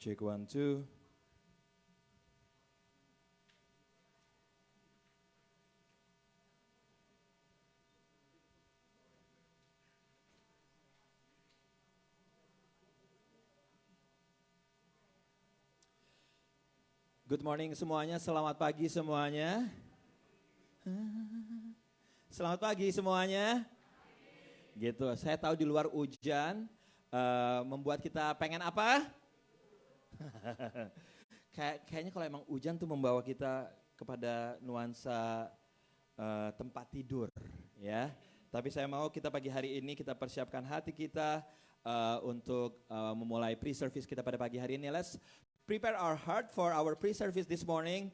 Check 1, 2. Good morning semuanya, selamat pagi semuanya. Selamat pagi semuanya. Gitu, saya tahu di luar hujan membuat kita pengen apa? Kayaknya kalau emang hujan tuh membawa kita kepada nuansa tempat tidur, ya. Tapi saya mau kita pagi hari ini kita persiapkan hati kita untuk memulai pre-service kita pada pagi hari ini. Let's prepare our heart for our pre-service this morning.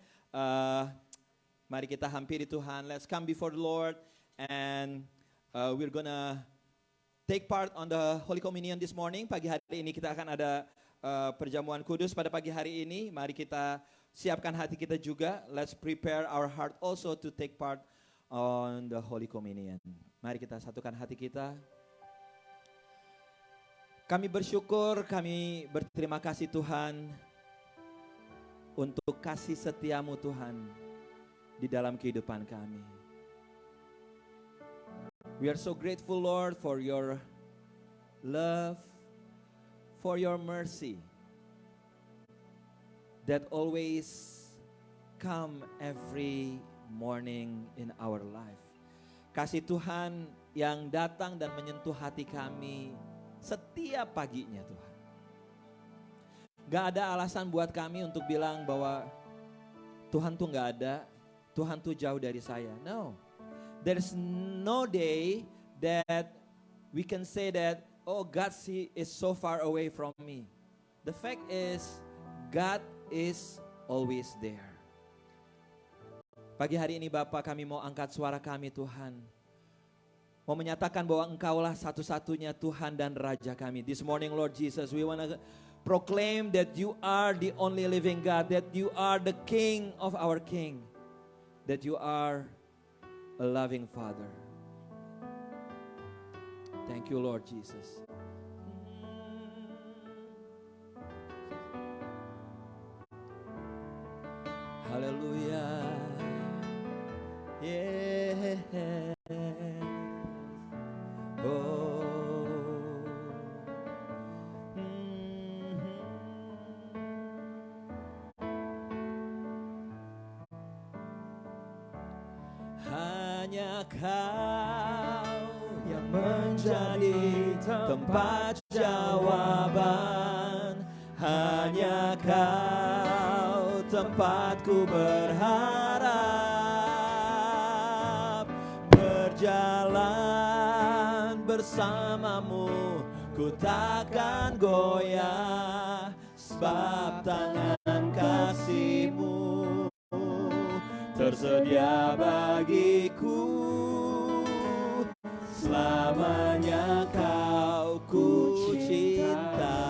Mari kita hampiri Tuhan. Let's come before the Lord and we're gonna take part on the Holy Communion this morning. Pagi hari ini kita akan ada perjamuan kudus pada pagi hari ini. Mari kita siapkan hati kita juga. Let's prepare our heart also to take part on the Holy Communion. Mari kita satukan hati kita. Kami bersyukur, kami berterima kasih Tuhan untuk kasih setiamu Tuhan di dalam kehidupan kami. We are so grateful Lord for your love, for your mercy that always come every morning in our life. Kasih Tuhan yang datang dan menyentuh hati kami setiap paginya Tuhan. Gak ada alasan buat kami untuk bilang bahwa Tuhan tuh gak ada, Tuhan tuh jauh dari saya. No, there's no day that we can say that, oh God is so far away from me. The fact is, God is always there. Pagi hari ini Bapak, kami mau angkat suara kami Tuhan. Mau menyatakan bahwa Engkaulah satu-satunya Tuhan dan Raja kami. This morning Lord Jesus, we want to proclaim that you are the only living God, that you are the King of our King, that you are a loving Father. Thank you Lord Jesus. Hallelujah. Yeah. Oh. Hanya Kau yang menjadi tempat jawaban. Hanya Kau tempatku berharap. Berjalan bersamamu ku takkan goyah, sebab tangan kasih-Mu tersedia bagiku. Selamanya Kau ku cinta.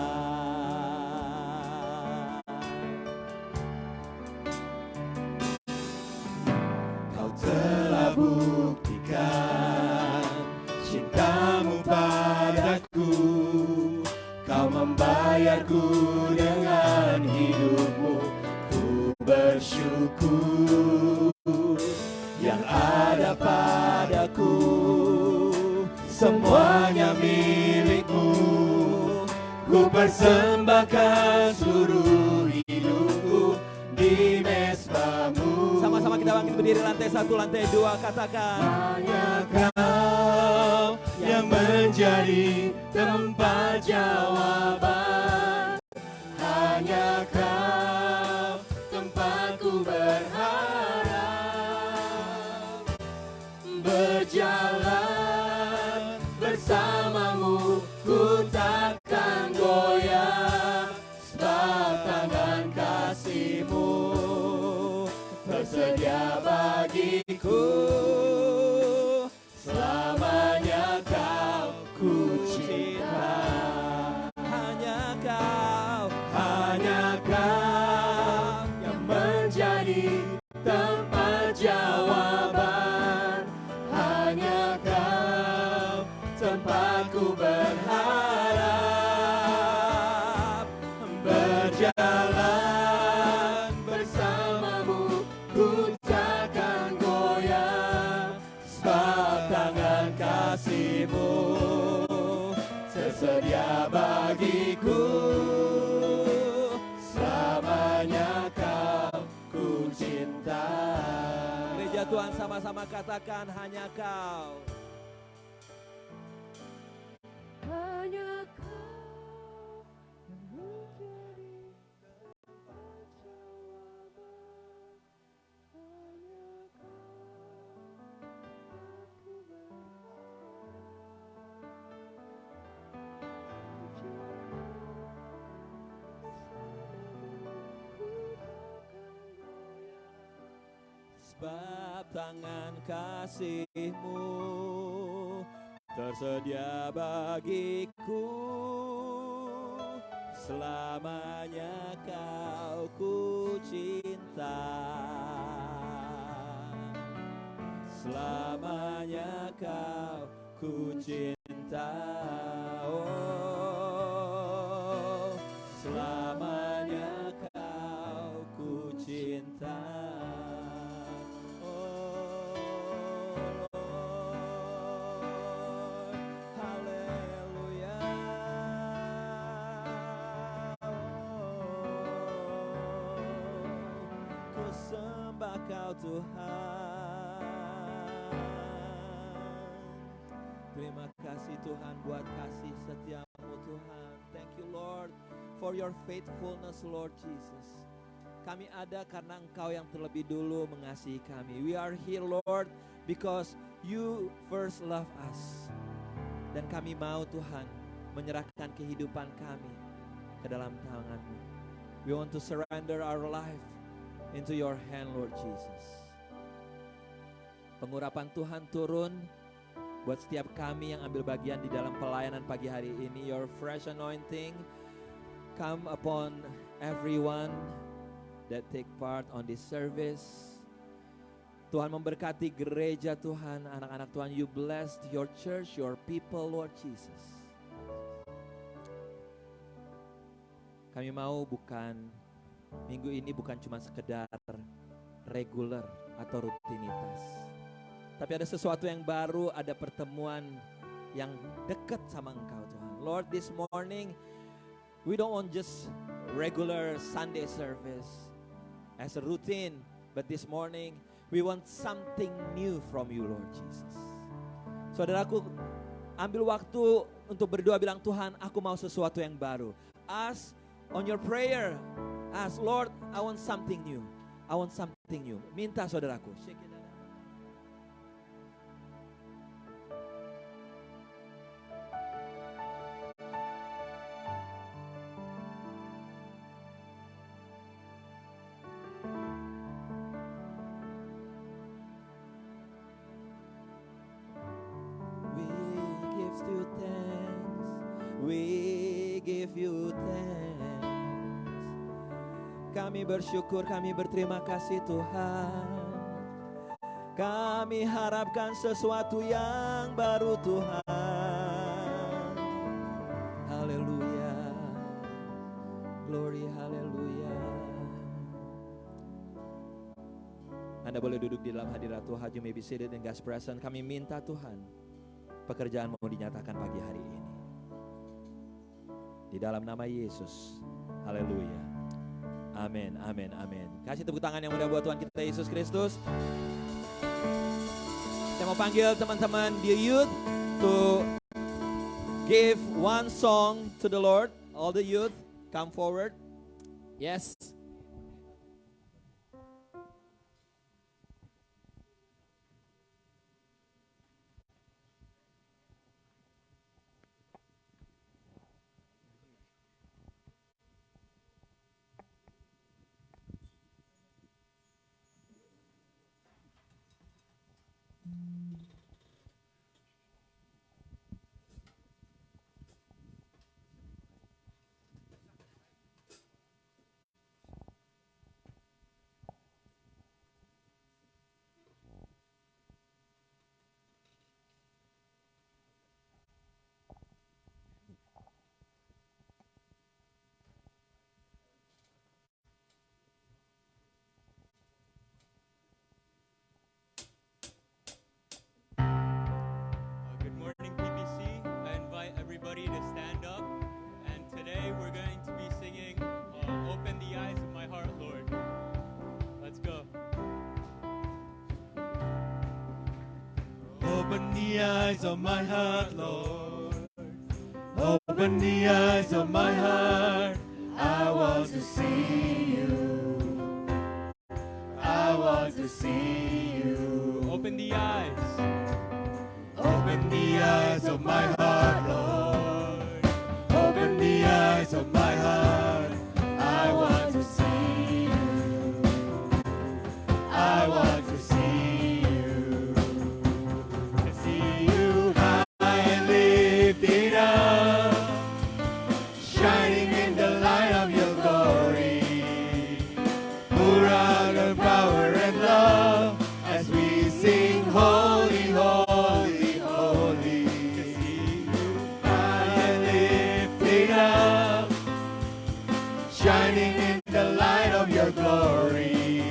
Kau telah buktikan cinta-Mu padaku. Kau membayarku dengan hidup-Mu. Ku bersyukur yang ada padaku, semuanya milik-Mu. Ku persembahkan seluruh hidupku di mezbah-Mu. Sama-sama kita bangkit berdiri, lantai 1, lantai 2, katakan. Hanya Kau yang menjadi tempat jawaban. Hanya Kau tempatku berharap. Berjalan bersama-Mu ku takkan goyah, sebab tangan kasih-Mu tersedia bagiku. Selamanya Kau ku cinta. Hanya Kau yang menjadi tempat jawaban. Hanya Kau tempatku berharap. Berjalan Tuhan, sama-sama katakan hanya Kau. Hanya Kau yang menjadi tempat jawaban. Hanya Kau aku Sebab tangan kasih-Mu tersedia bagiku, selamanya Kau ku cinta, selamanya Kau ku cinta, oh, selamanya Kau ku cinta. Kau Tuhan, terima kasih Tuhan buat kasih setiamu Tuhan. Thank you Lord for your faithfulness Lord Jesus. Kami ada karena Engkau yang terlebih dulu mengasihi kami. We are here Lord because you first love us. Dan kami mau Tuhan menyerahkan kehidupan kami ke dalam tangan-Mu. We want to surrender our life into your hand Lord Jesus. Pengurapan Tuhan turun buat setiap kami yang ambil bagian di dalam pelayanan pagi hari ini. Your fresh anointing come upon everyone that take part on this service. Tuhan memberkati gereja Tuhan, anak-anak Tuhan. You blessed your church, your people Lord Jesus. Kami mau minggu ini bukan cuma sekedar reguler atau rutinitas. Tapi ada sesuatu yang baru, ada pertemuan yang dekat sama Engkau Tuhan. Lord, this morning we don't want just regular Sunday service as a routine, but this morning we want something new from you Lord Jesus. Saudaraku, ambil waktu untuk berdoa, bilang Tuhan, aku mau sesuatu yang baru. Ask on your prayer, ask Lord, I want something new. I want something new. Minta saudaraku. Kami bersyukur, kami berterima kasih Tuhan. Kami harapkan sesuatu yang baru Tuhan. Haleluya. Glory, haleluya. Anda boleh duduk di dalam hadirat Tuhan. You may be seated in God's presence. Kami minta Tuhan, pekerjaan mau dinyatakan pagi hari ini. Di dalam nama Yesus. Haleluya. Amin, amin, amin. Kasih tepuk tangan yang mudah buat Tuhan kita Yesus Kristus. Saya mau panggil teman-teman the youth to give one song to the Lord. All the youth, come forward. Yes. To stand up, and today we're going to be singing Open the Eyes of My Heart, Lord. Let's go. Open the eyes of my heart, Lord. Open the eyes of my heart. I want to see you. I want to see you. Open the eyes. Open the eyes of my heart, Lord. Open the eyes of my heart. I want to see you. I want to see you. To see you high and lifted up, shining in the light of your glory. Pour out your power and love as we sing holy, holy, holy. To see you high and lifted up, shining in the light of your glory.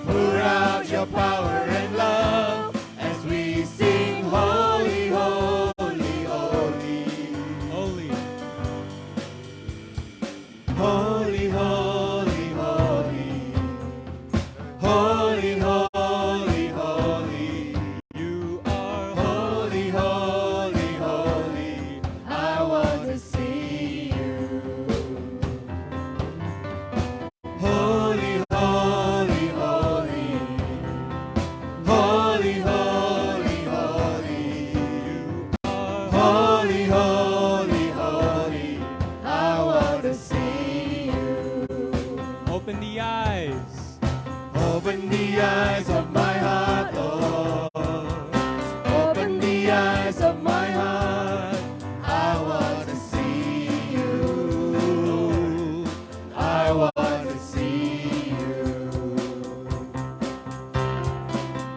Pour out your power and love as we sing holy, holy, holy. Holy. Holy, holy, holy. Holy, holy, holy. You are holy, holy, holy. I want to see you. Holy, holy, holy. Holy, holy, holy. You are holy, holy, holy. I want to see you. Open the eyes. Open the eyes of my heart, Lord. Open the eyes of my heart. I want to see you. I want to see you.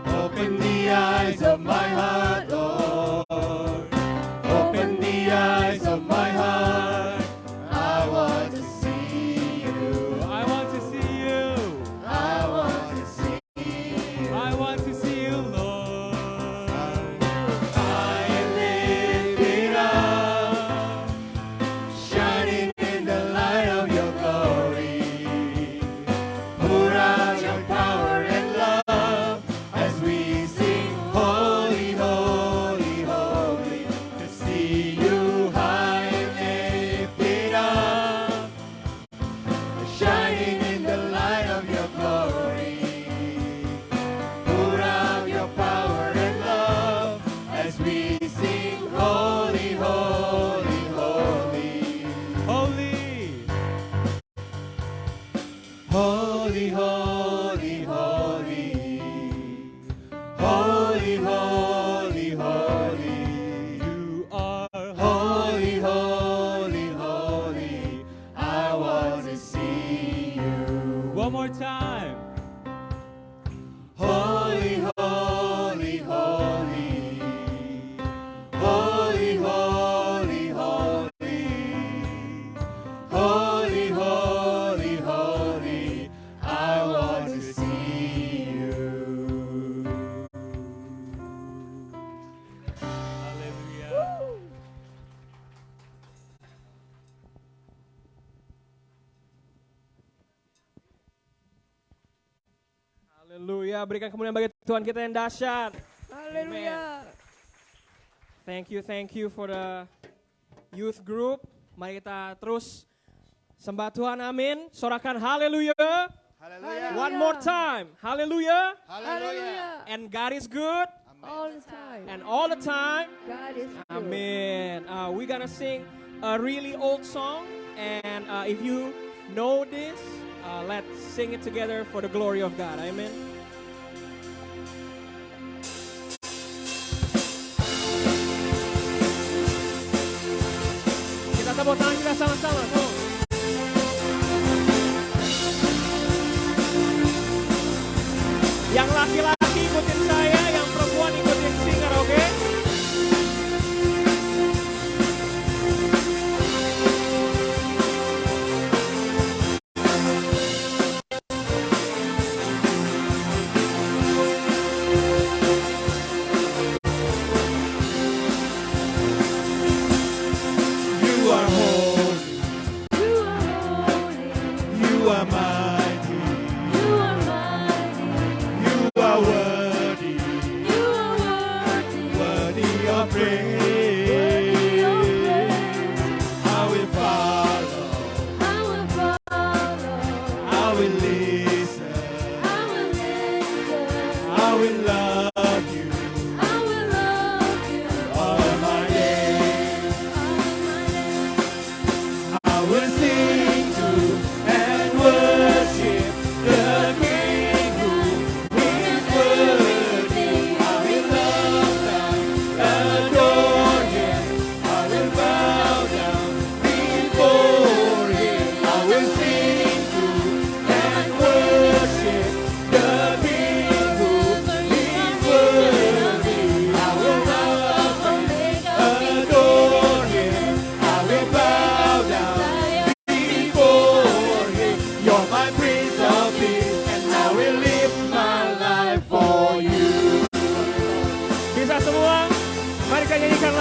Open the eyes of my heart, Lord. Open the eyes of my heart. I want to see you. I want to see you. I want to see you. I want to see you, Lord. High and lifted up, shining in the light of your glory. Pour out your power and love as we sing holy, holy, holy. To see you high and lifted up, shining in the light of your glory. Pour out your power and love as we sing holy, holy, holy. Holy. Holy, holy, holy. Holy, holy, holy. You are holy, holy, holy. I want to see you. One more time. Holy, holy, holy. Holy, holy, holy. Holy, holy, holy. I want to see you. Hallelujah. Haleluya, berikan kemuliaan bagi Tuhan kita yang dahsyat. Haleluya. Thank you for the youth group. Mari kita terus sembah Tuhan, amin. Sorakan haleluya. Haleluya. One more time, haleluya. Haleluya. And God is good, All the time. and all the time, God is good. amen. We're gonna sing a really old song, and if you know this, let's sing it together for the glory of God, amen. Kita tepuk tangan kita sama-sama, come on. Yang laki-laki ikutin saya, yang perempuan ikutin singer, oke? You are holy. You are holy. You are mighty. You are mighty. You are worthy.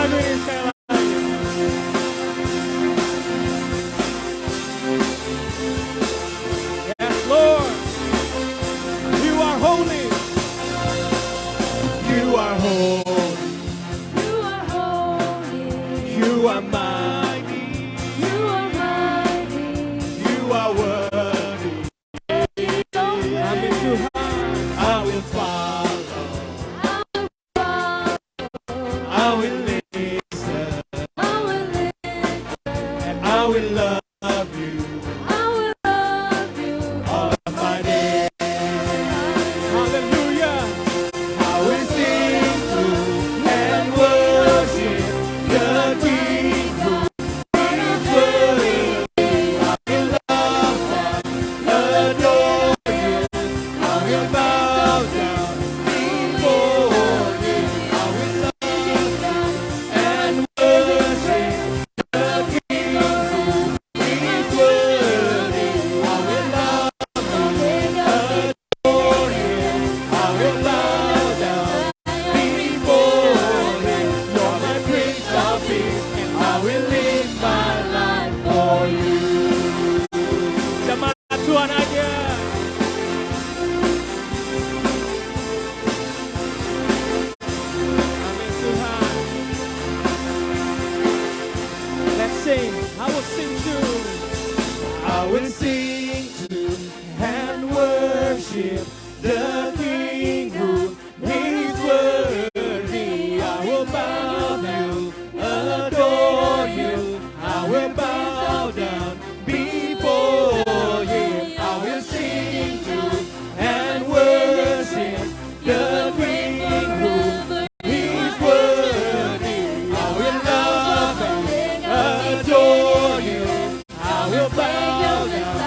lagu ini sekali lagi. Yes, Lord. You are holy. You are holy. You are holy. You are mighty. You are mighty. You are worthy. Amin Tuhan. I will follow. I will listen. I will listen. And I will love you I will love you. all of my days. Hallelujah. I will sing to and worship the King who is worthy. I will love and adore you. I will bow down before you. I will love and worship the King who is worthy. I will love and adore you. I will bow down before you. You're my Prince of Peace, and I will live my life for you. Jemaat Tuhan aja. Amin Tuhan. Let's sing. I will sing too. I will sing to and worship the King who is worthy. I will bow you, adore you. I will bow down before you. I will sing to and worship the King who is worthy. I will love and adore you. I will bow down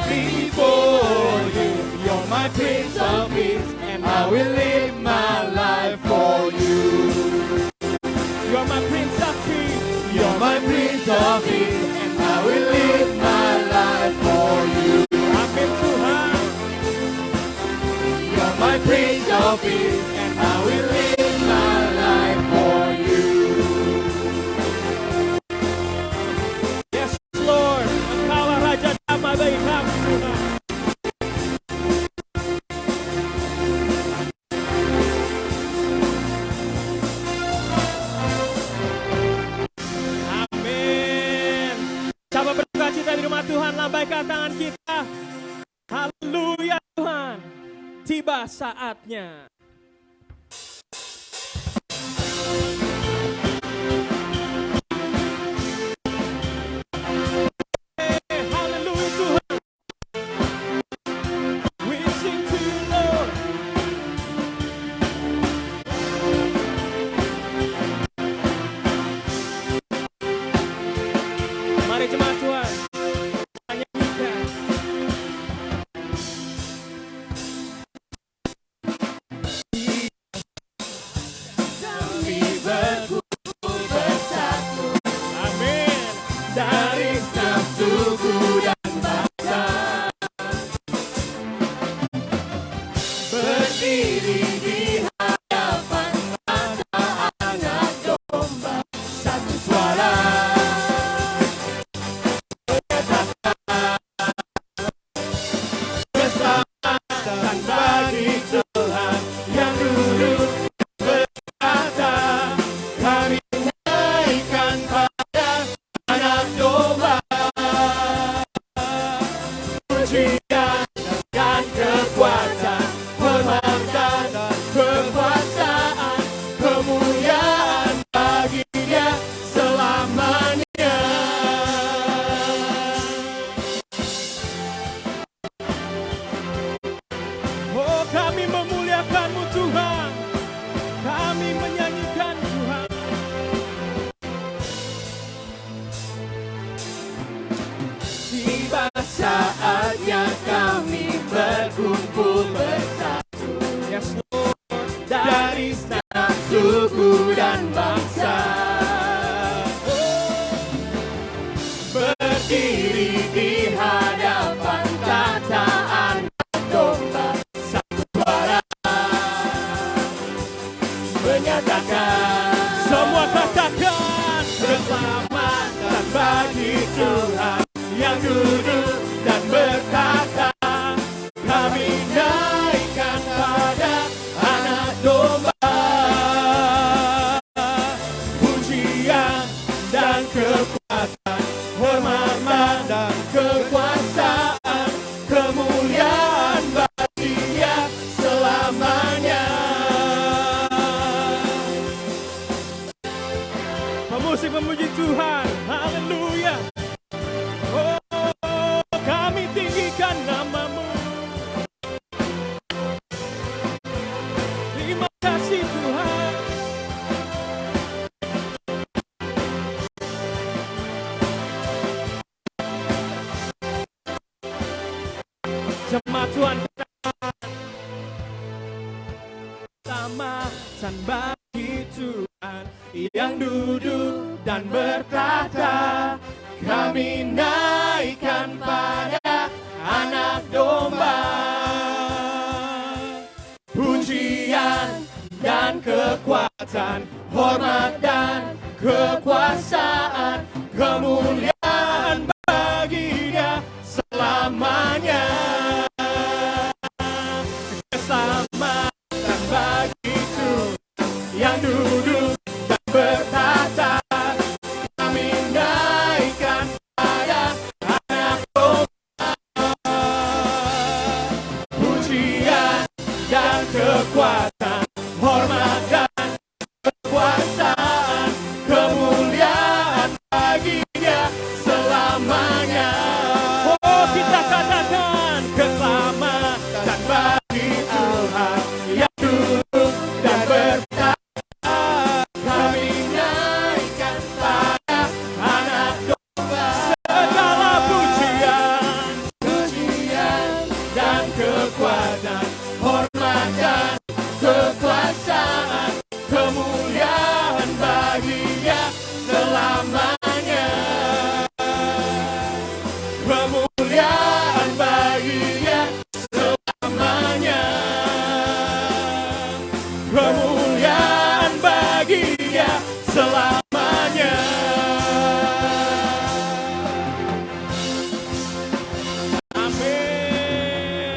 before you. You're my Prince of Peace, and I will live my life for you. You're my Prince of Peace. You're my Prince of Peace, and I will live my life for you. Amin Tuhan. You're my Prince of Peace, and I will live my life for you. Yes, Lord. Engkaulah Raja damai bagi kami Tuhan. Amin. Coba berduka cita di rumah Tuhan, lambaikan tangan kita. Haleluya Tuhan. Tiba saatnya. Haleluya Tuhan. We sing to you Lord. Mari jemaat Tuhan. Kita nyanyikan. Kami berkumpul bersatu Amin. dari setiap suku dan bangsa, berdiri di hadapan mata anak domba, satu suara bersama dan bagi Tuhan yang duduk berkata, kami naikkan pada anak domba pujian dan kekuatan, penghormatan dan kekuasaan, kemuliaan bagi Dia selamanya. Oh, kami memuliakan-Mu Tuhan. Kami menyanyikan Tuhan. Tiba saatnya kami berkumpul bersatu Yes, Lord. dari setiap suku dan bangsa, berdiri di hadapan tata anak domba, satu suara kekuasaan bagi Tuhan yang duduk dan bertata. Kami naikkan pada Anak Domba pujian dan kekuatan, hormat dan kekuasaan, kemuliaan bagi Dia selamanya. Keselamatan bagi Tuhan yang duduk dan bertata. Kami naikkan pada Anak Domba pujian dan kekuatan, hormat dan kekuasaan, kemuliaan bagi Dia selamanya. Oh, kita katakan keselamatan bagi Tuhan yang duduk dan bertata. Kami naikkan pada Anak Domba segala pujian, dan kekuatan, hormat dan kekuasaan, kemuliaan bagi Dia selamanya. Kemuliaan bagi Dia selamanya. Kemuliaan bagi Dia selamanya. Amin.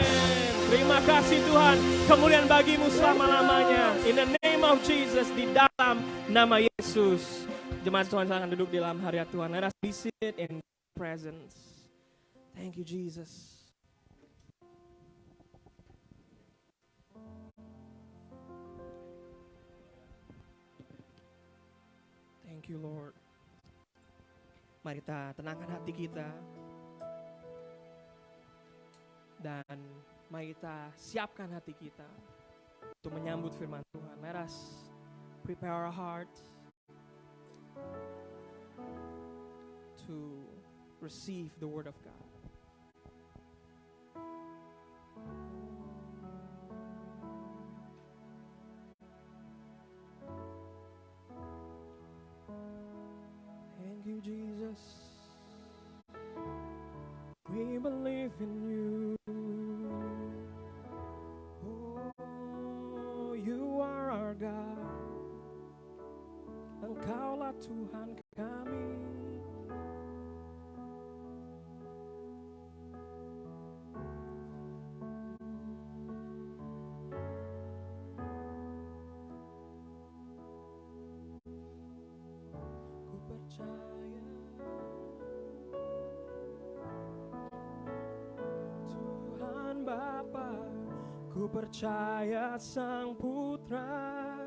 Terima kasih Tuhan. Kemuliaan bagimu selama-lamanya. In the name of Jesus, di dalam nama Yesus. Jemaat Tuhan, silakan duduk di dalam hadirat Tuhan. Let us be seated in presence. Thank you, Jesus. Thank you, Lord. Mari kita tenangkan hati kita. Dan mari kita siapkan hati kita untuk menyambut firman Tuhan. Let us prepare our hearts to receive the word of God. Thank you, Jesus. We believe in you. Oh, you are our God. Engkaulah Tuhan kami. Ku percaya Tuhan Bapa, ku percaya Sang Putra,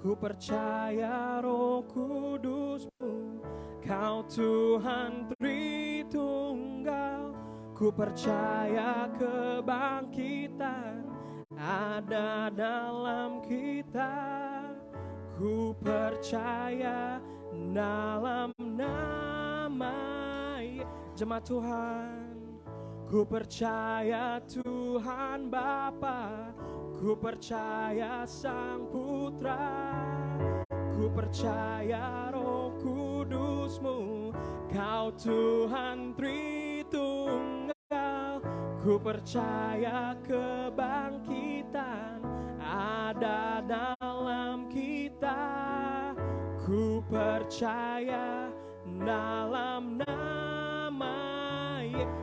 ku percaya Roh Kudus-Mu, Kau Tuhan Tritunggal. Ku percaya kebangkitan ada dalam kita. Ku percaya dalam nama Jemaat Tuhan. Ku percaya Tuhan Bapa, ku percaya Sang Putra, ku percaya Roh Kudus-Mu, Kau Tuhan Tritunggal. Ku percaya kebangkitan ada dalam kita. Ku percaya dalam nama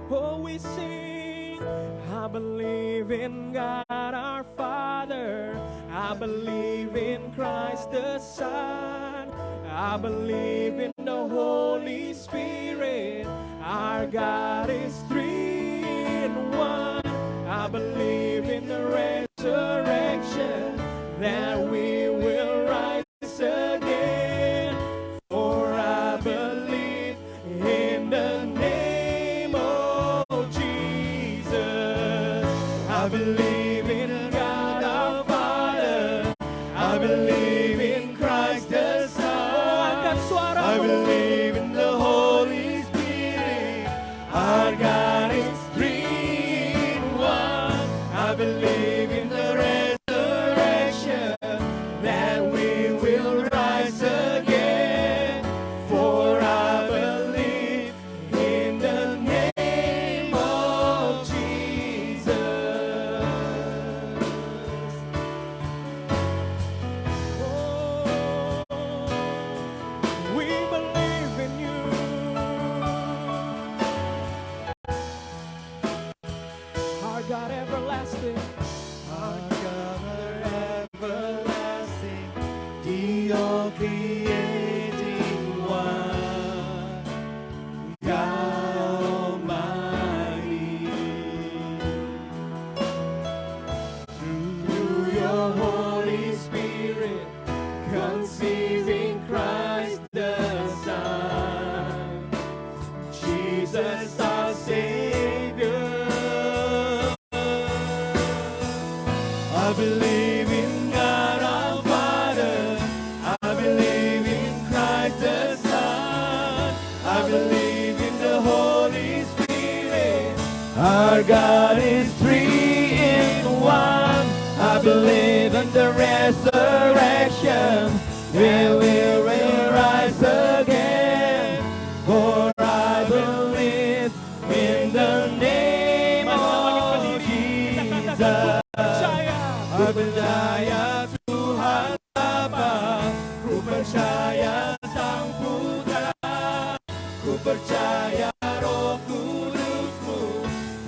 Oh, we sing, I believe in God our Father, I believe in Christ the Son, I believe in the Holy Spirit, our God is three in one. I believe in the resurrection, that we will rise again, for I believe in the name of Jesus. I believe in God our Father, I believe in Christ the Son, I believe in the Holy Spirit, our God is three in one. I believe in the resurrection, I believe in God our Father. I believe in Christ the Son. I believe in the Holy Spirit. Our God is three in one. I believe in the resurrection. We will rise again. For I believe in the name of Jesus. Aku percaya Tuhan Bapa, ku percaya Sang Putra, ku percaya Roh Kudus-Mu,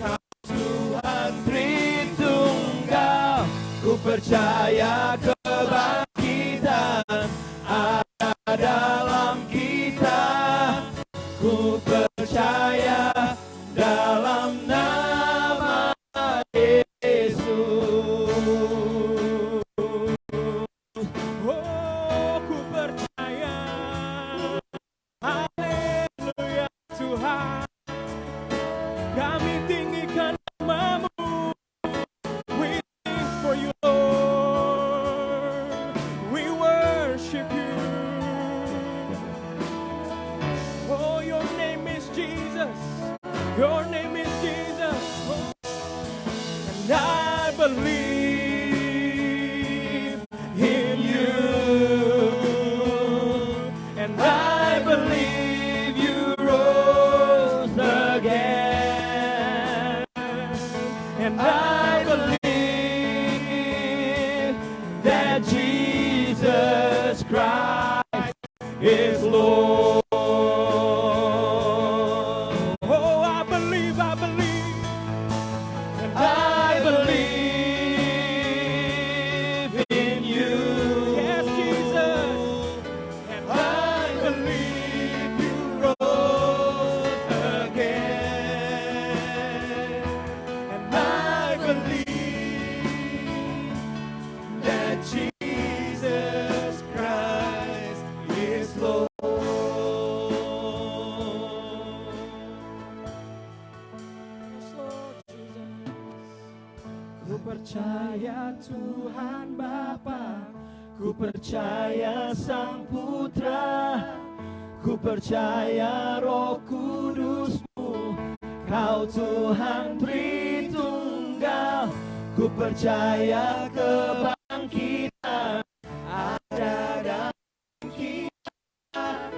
Kau Tuhan Tritunggal. Ku percaya kebangkitan ada dalam kita. Ku percaya dalam nama Yesus. Oh, ku percaya. Haleluya Tuhan. Kami tinggikan nama-Mu. We sing for you, Lord. We worship you. Oh, your name is Jesus. Your name is Jesus. Oh, and I believe in you. And I believe you rose again. And I believe that Jesus Christ is Lord. Oh, I believe, and I believe in you. Yes, Jesus, and I believe you rose again. And I believe that Jesus Christ is Lord. Ku percaya Tuhan Bapa, ku percaya Sang Putra, ku percaya Roh Kudus-Mu, Kau Tuhan Tritunggal. Ku percaya kebangkitan ada dalam kita.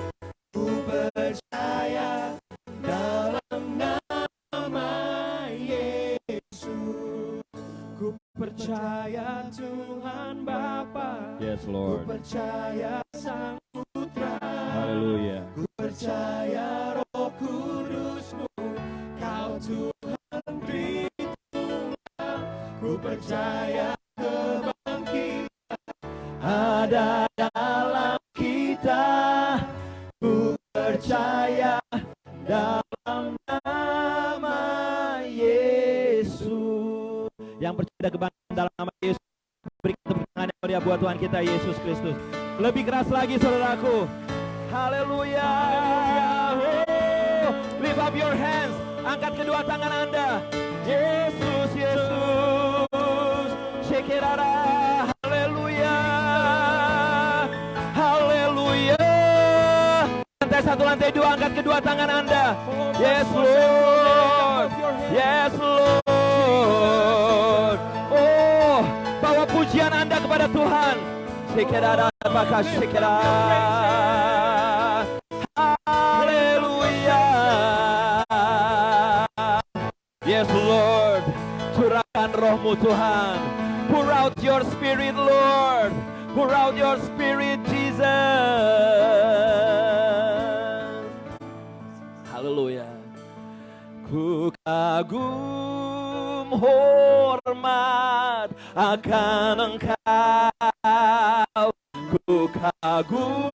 Ku percaya dalam nama Yesus. Ku percaya Tuhan Bapa. Yes, Ku Lord. percaya Sang Putra. Hallelujah. Ku percaya Roh Kudus-Mu, Kau Tuhan Tritunggal. Ku percaya kebangkitan ada dalam kita. Ku percaya dalam nama Yesus. Yang percaya kebangkitan dalam nama Yesus, berikan tepuk tangan yang meriah buat Tuhan kita Yesus Kristus. Lebih keras lagi saudaraku. Haleluya. Oh, lift up your hands. Angkat kedua tangan Anda. Yesus, Yesus. Shekerara. Haleluya. Haleluya. Lantai satu, lantai dua, angkat kedua tangan Anda. Yes, Lord. Yes, Lord. Oh, bawa pujian Anda kepada Tuhan. Shekerara, apakah shekerara. Haleluya. Yes, Lord. Curahkan rohmu Tuhan. Pour out your spirit, Lord. Pour out your spirit, Jesus. Haleluya. Ku kagum hormat akan Engkau. Ku kagum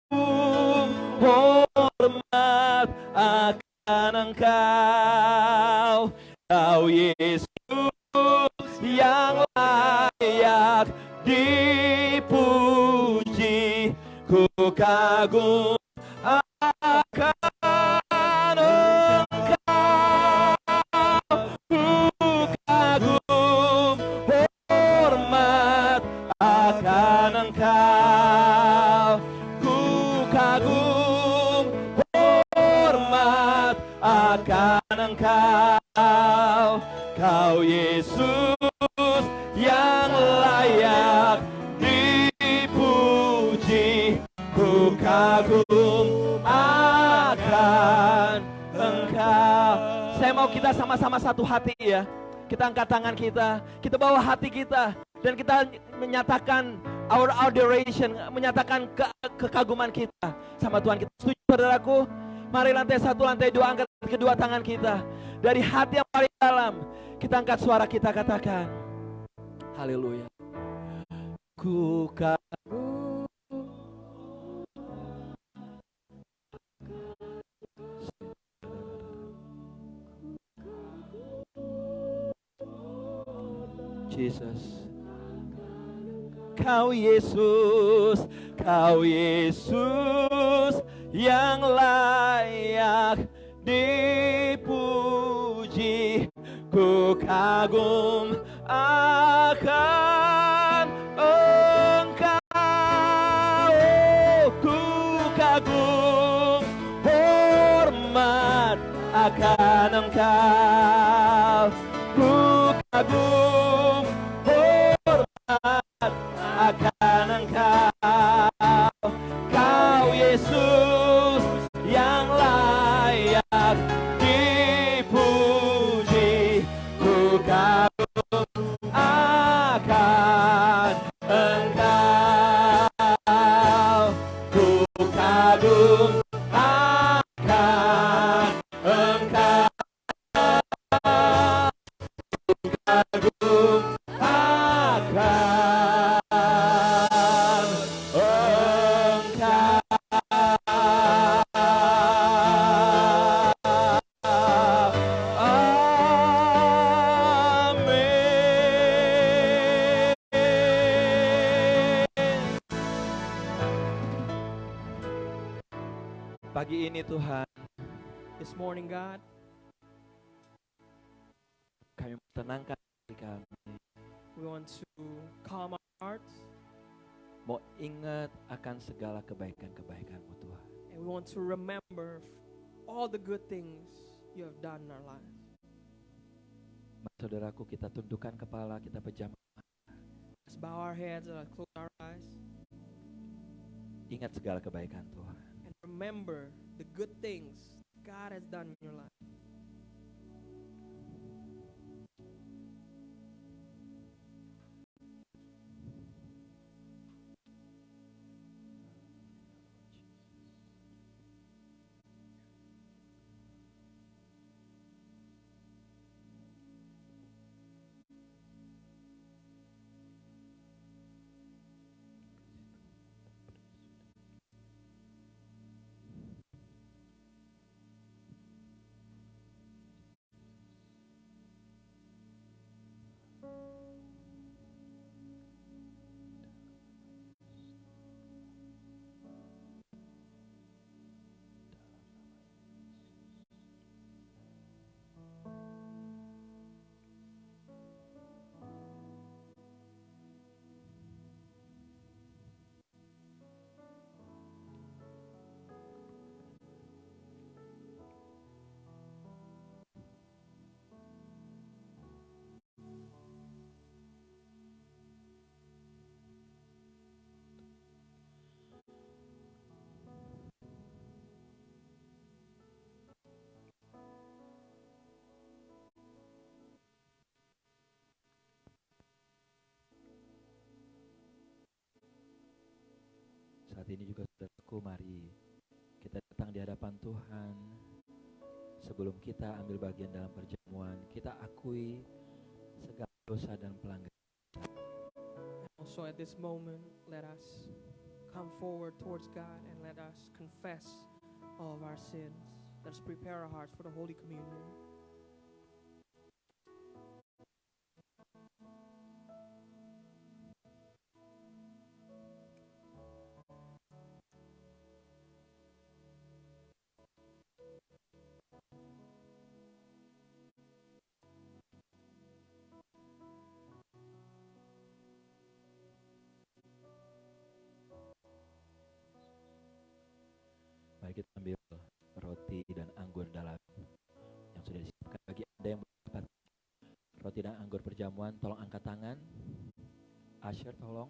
hormat akan Engkau. Kau Yesus yang layak dipuji. Ku kagum akan Engkau. Ku kagum hormat kita sama-sama satu hati ya. Kita angkat tangan kita, kita bawa hati kita, dan kita menyatakan our adoration, menyatakan kekaguman kita sama Tuhan kita. Setuju saudaraku? Mari lantai 1, lantai 2, angkat kedua tangan kita. Dari hati yang paling dalam, kita angkat suara kita, katakan haleluya. Ku kagum. Jesus. Kau Yesus, Kau Yesus yang layak dipuji. Ku kagum akan Engkau, ku kagum hormat akan Engkau, ku kagum hormat akan Engkau. Kau Yesus yang layak dipuji. Ku kagum akan Engkau, ku kagum akan Engkau, ku kagum akan pagi ini Tuhan, This morning, God, kami menenangkan diri kami, we want to calm our hearts, mau ingat akan segala kebaikan-kebaikan-Mu Tuhan. and we want to remember all the good things you have done in our lives. Saudaraku, kita tundukkan kepala, kita pejam. Let's bow our heads and let's close our eyes Ingat segala kebaikan Tuhan. and remember the good things God has done in your life. Saat ini juga saudaraku, mari kita datang di hadapan Tuhan. Sebelum kita ambil bagian dalam perjamuan, kita akui segala dosa dan pelanggaran. Also at this moment, let us come forward towards God and let us confess all of our sins. Let us prepare our hearts for the Holy Communion. Mari kita ambil roti dan anggur dalam yang sudah disiapkan. Bagi Anda yang mendapat roti dan anggur perjamuan, tolong angkat tangan. Usher tolong.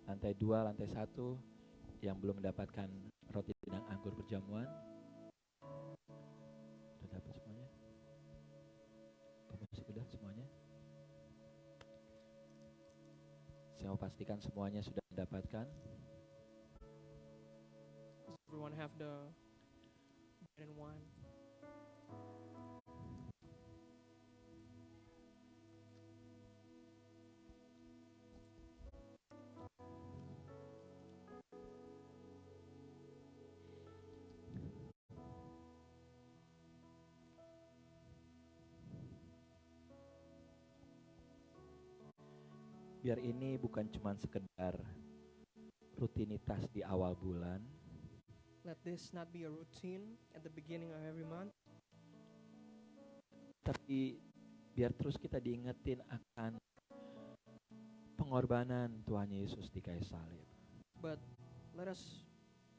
Lantai 2, lantai 1 yang belum mendapatkan roti dan anggur perjamuan. Sudah dapat semuanya? Saya mau pastikan semuanya sudah mendapatkan. Does everyone have the bread and wine? Biar ini bukan cuma sekedar rutinitas di awal bulan, Let this not be a routine at the beginning of every month, tapi biar terus kita diingetin akan pengorbanan Tuhan Yesus di kayu salib. but let us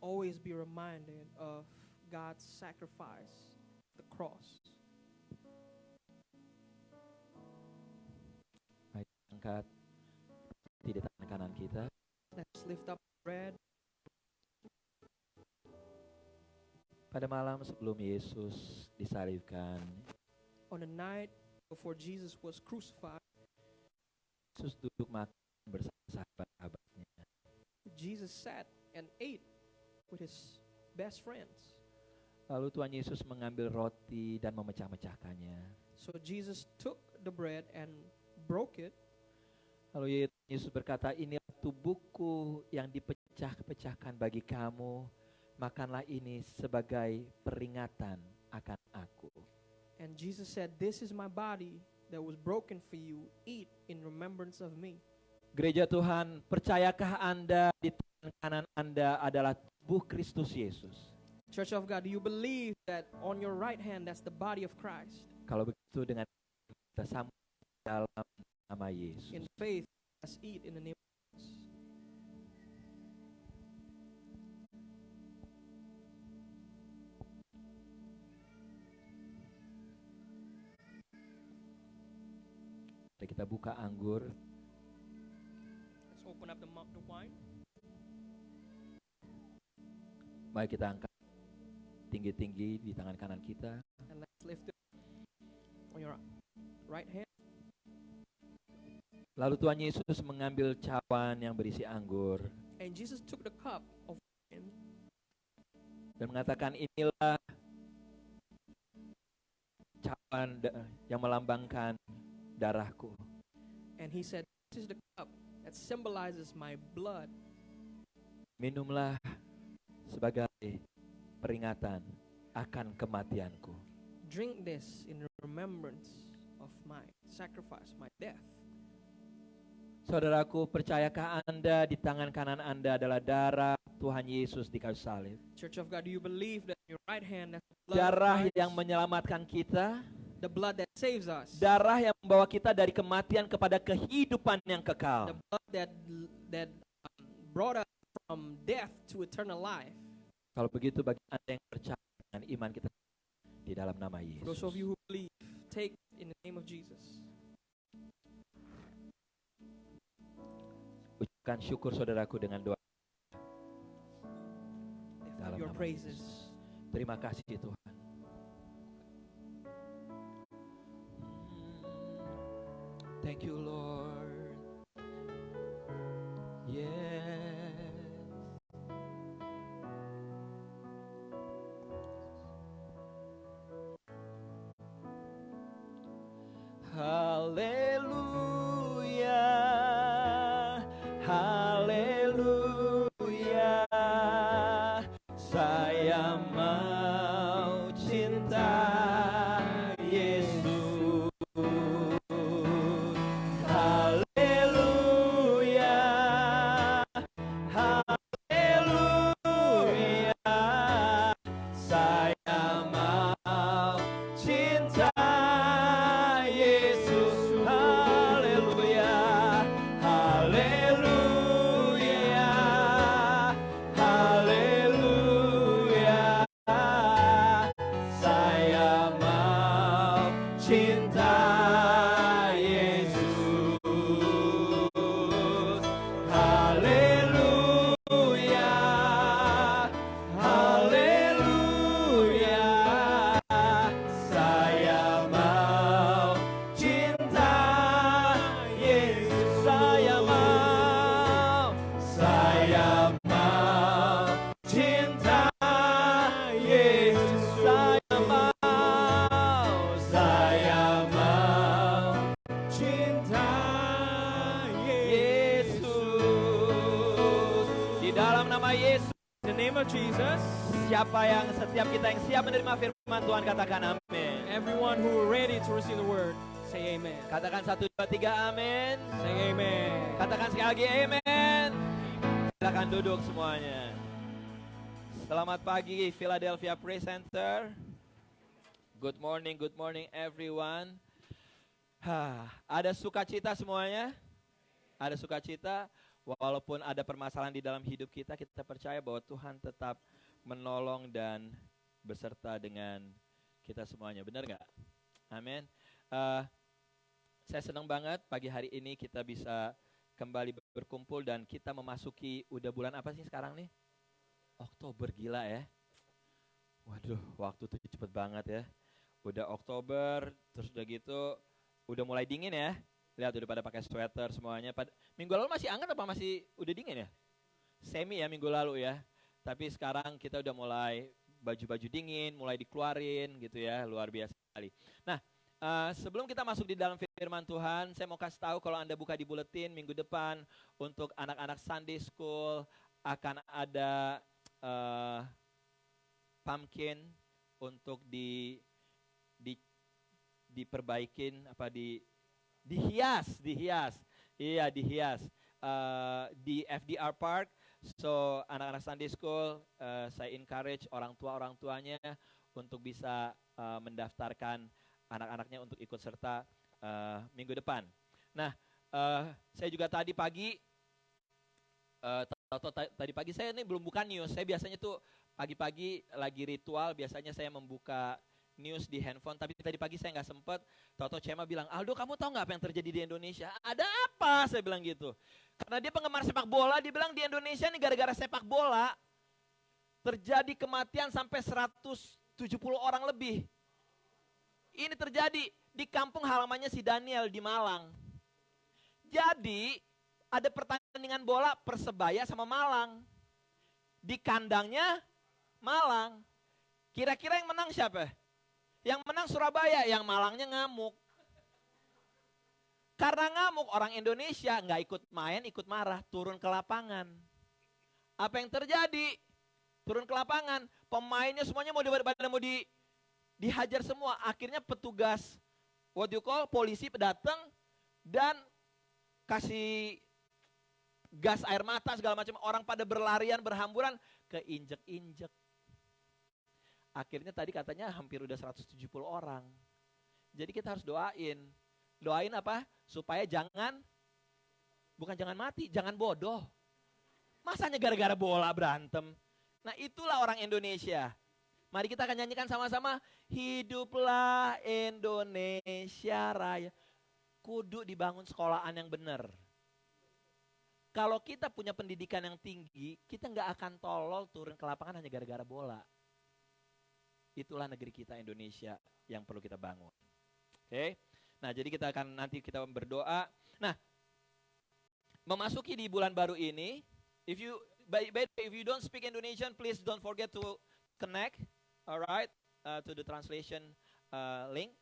always be reminded of God's sacrifice, the cross. Mari kita angkat di tangan kanan kita. Let's lift up bread. Pada malam sebelum Yesus disalibkan, On the night before Jesus was crucified, Yesus duduk makan bersama sahabat-sahabatnya. Jesus sat and ate with his best friends. Lalu Tuhan Yesus mengambil roti dan memecah-mecahkannya. So Jesus took the bread and broke it. Lalu Yesus berkata, inilah tubuhku yang dipecah-pecahkan bagi kamu. Makanlah ini sebagai peringatan akan aku. And Jesus said, this is my body that was broken for you. Eat in remembrance of me. Gereja Tuhan, percayakah Anda di tangan kanan Anda adalah tubuh Kristus Yesus? Church of God, do you believe that on your right hand, that's the body of Christ? Kalau begitu dengan kita sambut dalam nama Yesus. In faith, let's eat in the name of Jesus. Mari kita buka anggur. Let's open up the wine. Mari kita angkat tinggi-tinggi di tangan kanan kita. And let's lift it on your right hand. Lalu Tuhan Yesus mengambil cawan yang berisi anggur And Jesus took the cup of wine dan mengatakan, inilah cawan yang melambangkan darahku. and he said, this is the cup that symbolizes my blood. Minumlah sebagai peringatan akan kematianku. Drink this in remembrance of my sacrifice, my death. Saudaraku, percayakah Anda di tangan kanan Anda adalah darah Tuhan Yesus di kayu salib? Church of God, do you believe that in your right hand that's the blood of Darah Christ, yang menyelamatkan kita, the blood that saves us, darah yang membawa kita dari kematian kepada kehidupan yang the kekal. blood that brought us from death to eternal life? Kalau begitu, bagi Anda yang percaya dengan iman kita di dalam nama For those Yesus. of you who believe, take in the name of Jesus. Ucapkan syukur saudaraku dengan doa Lift dalam up your nama praises. Yesus. Terima kasih Tuhan. Thank you Lord. Yes. Haleluya. Haleluya. Saya mau cinta Yesus. Haleluya. Haleluya. Saya mau cinta Yesus. Haleluya. Haleluya. nama Yesus. In the name of Jesus, Setiap kita yang siap menerima firman Tuhan katakan amin. everyone who are ready to receive the word, say amen. Katakan 1, 2, 3 amin. Say amen. Katakan sekali lagi amen. Silakan duduk semuanya. Selamat pagi Philadelphia Praise Center. Good morning everyone. Ada sukacita semuanya? Ada sukacita? Walaupun ada permasalahan di dalam hidup kita, kita percaya bahwa Tuhan tetap menolong dan beserta dengan kita semuanya. Benar nggak? Amin. Saya senang banget pagi hari ini kita bisa kembali berkumpul dan kita memasuki udah bulan apa sih sekarang nih? Oktober, gila ya. Waduh, waktu tuh cepet banget ya. Udah Oktober, terus udah gitu, udah mulai dingin ya. Lihat udah pada pakai sweater semuanya. Minggu lalu masih hangat apa masih udah dingin ya? Semi ya minggu lalu ya. Tapi sekarang kita udah mulai baju-baju dingin, mulai dikeluarin gitu ya, luar biasa sekali. Nah, sebelum kita masuk di dalam firman Tuhan, saya mau kasih tahu kalau Anda buka di buletin minggu depan untuk anak-anak Sunday School akan ada pumpkin untuk diperbaikin apa dihias. Iya, dihias di FDR Park. So anak-anak Sunday School, saya encourage orang tuanya untuk bisa mendaftarkan anak-anaknya untuk ikut serta minggu depan. Nah, saya juga tadi pagi saya ini belum buka news. Saya biasanya tuh pagi-pagi lagi ritual, biasanya saya membuka news di handphone, tapi tadi pagi saya nggak sempet. Toto Cema bilang, Aldo kamu tahu nggak apa yang terjadi di Indonesia? Ada apa? Saya bilang gitu. Karena dia penggemar sepak bola, dia bilang di Indonesia nih gara-gara sepak bola terjadi kematian sampai 170 orang lebih. Ini terjadi di kampung halamannya si Daniel di Malang. Jadi ada pertandingan bola Persebaya sama Malang. Di kandangnya Malang. Kira-kira yang menang siapa? Yang menang Surabaya, yang Malangnya ngamuk. Karena ngamuk, orang Indonesia nggak ikut main, ikut marah, turun ke lapangan. Apa yang terjadi? Turun ke lapangan, pemainnya semuanya mau dihajar semua. Akhirnya petugas, polisi datang dan kasih gas air mata segala macam. Orang pada berlarian, berhamburan, keinjek-injek. Akhirnya tadi katanya hampir udah 170 orang. Jadi kita harus doain. Doain apa? Supaya bukan jangan mati, jangan bodoh. Masanya gara-gara bola berantem. Nah itulah orang Indonesia. Mari kita akan nyanyikan sama-sama. Hiduplah Indonesia Raya. Kudu dibangun sekolahan yang benar. Kalau kita punya pendidikan yang tinggi, kita nggak akan tolol turun ke lapangan hanya gara-gara bola. Itulah negeri kita Indonesia yang perlu kita bangun. Oke. Nah, jadi kita akan nanti kita berdoa. Nah, memasuki di bulan baru ini, if you don't speak Indonesian, please don't forget to connect, alright, to the translation link.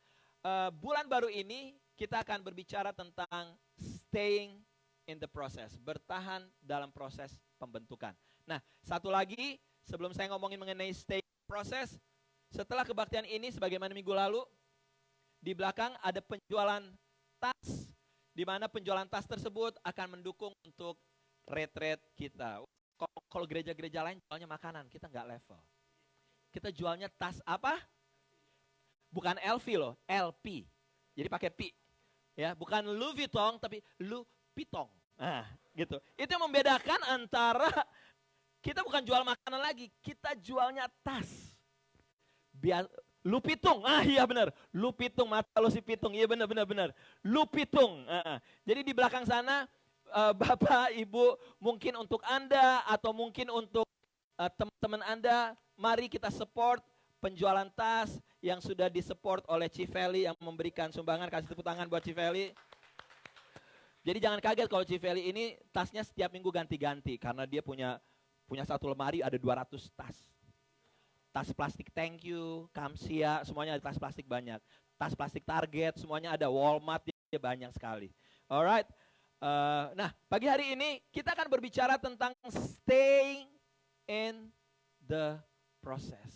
Bulan baru ini kita akan berbicara tentang staying in the process, bertahan dalam proses pembentukan. Nah, satu lagi sebelum saya ngomongin mengenai stay in the process, setelah kebaktian ini sebagaimana minggu lalu, di belakang ada penjualan tas, di mana penjualan tas tersebut akan mendukung untuk retreat kita. Kalau gereja-gereja lain jualnya makanan, kita nggak level. Kita jualnya tas apa? Bukan LV loh, LP. Jadi pakai P. Ya, bukan Louis Vuitton tapi Louis Pitong. Nah, gitu. Itu yang membedakan antara kita bukan jual makanan lagi, kita jualnya tas. Lu Pitung, iya benar. Lu Pitung, mata lu si Pitung, iya benar. Lu Pitung. Jadi di belakang sana, Bapak, Ibu, mungkin untuk Anda atau mungkin untuk teman-teman Anda, mari kita support penjualan tas yang sudah disupport oleh Civeli yang memberikan sumbangan. Kasih tepuk tangan buat Civeli. Jadi jangan kaget kalau Civeli ini tasnya setiap minggu ganti-ganti karena dia punya satu lemari ada 200 tas. Tas plastik Thank You, Kamsia, semuanya ada tas plastik banyak. Tas plastik Target, semuanya ada. Walmart, dia banyak sekali. Alright. Nah, pagi hari ini kita akan berbicara tentang staying in the process.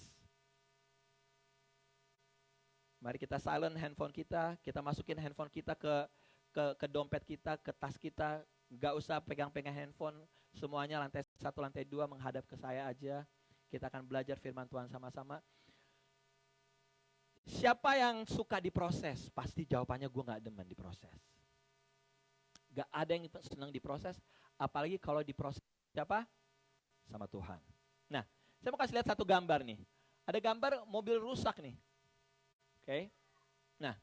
Mari kita silent handphone kita masukin handphone kita ke dompet kita, ke tas kita. Gak usah pegang-pegang handphone, semuanya lantai 1, lantai 2 menghadap ke saya aja. Kita akan belajar firman Tuhan sama-sama. Siapa yang suka diproses? Pasti jawabannya gue gak demen diproses. Gak ada yang senang diproses, apalagi kalau diproses siapa? Sama Tuhan. Nah, saya mau kasih lihat satu gambar nih. Ada gambar mobil rusak nih. Oke. Nah,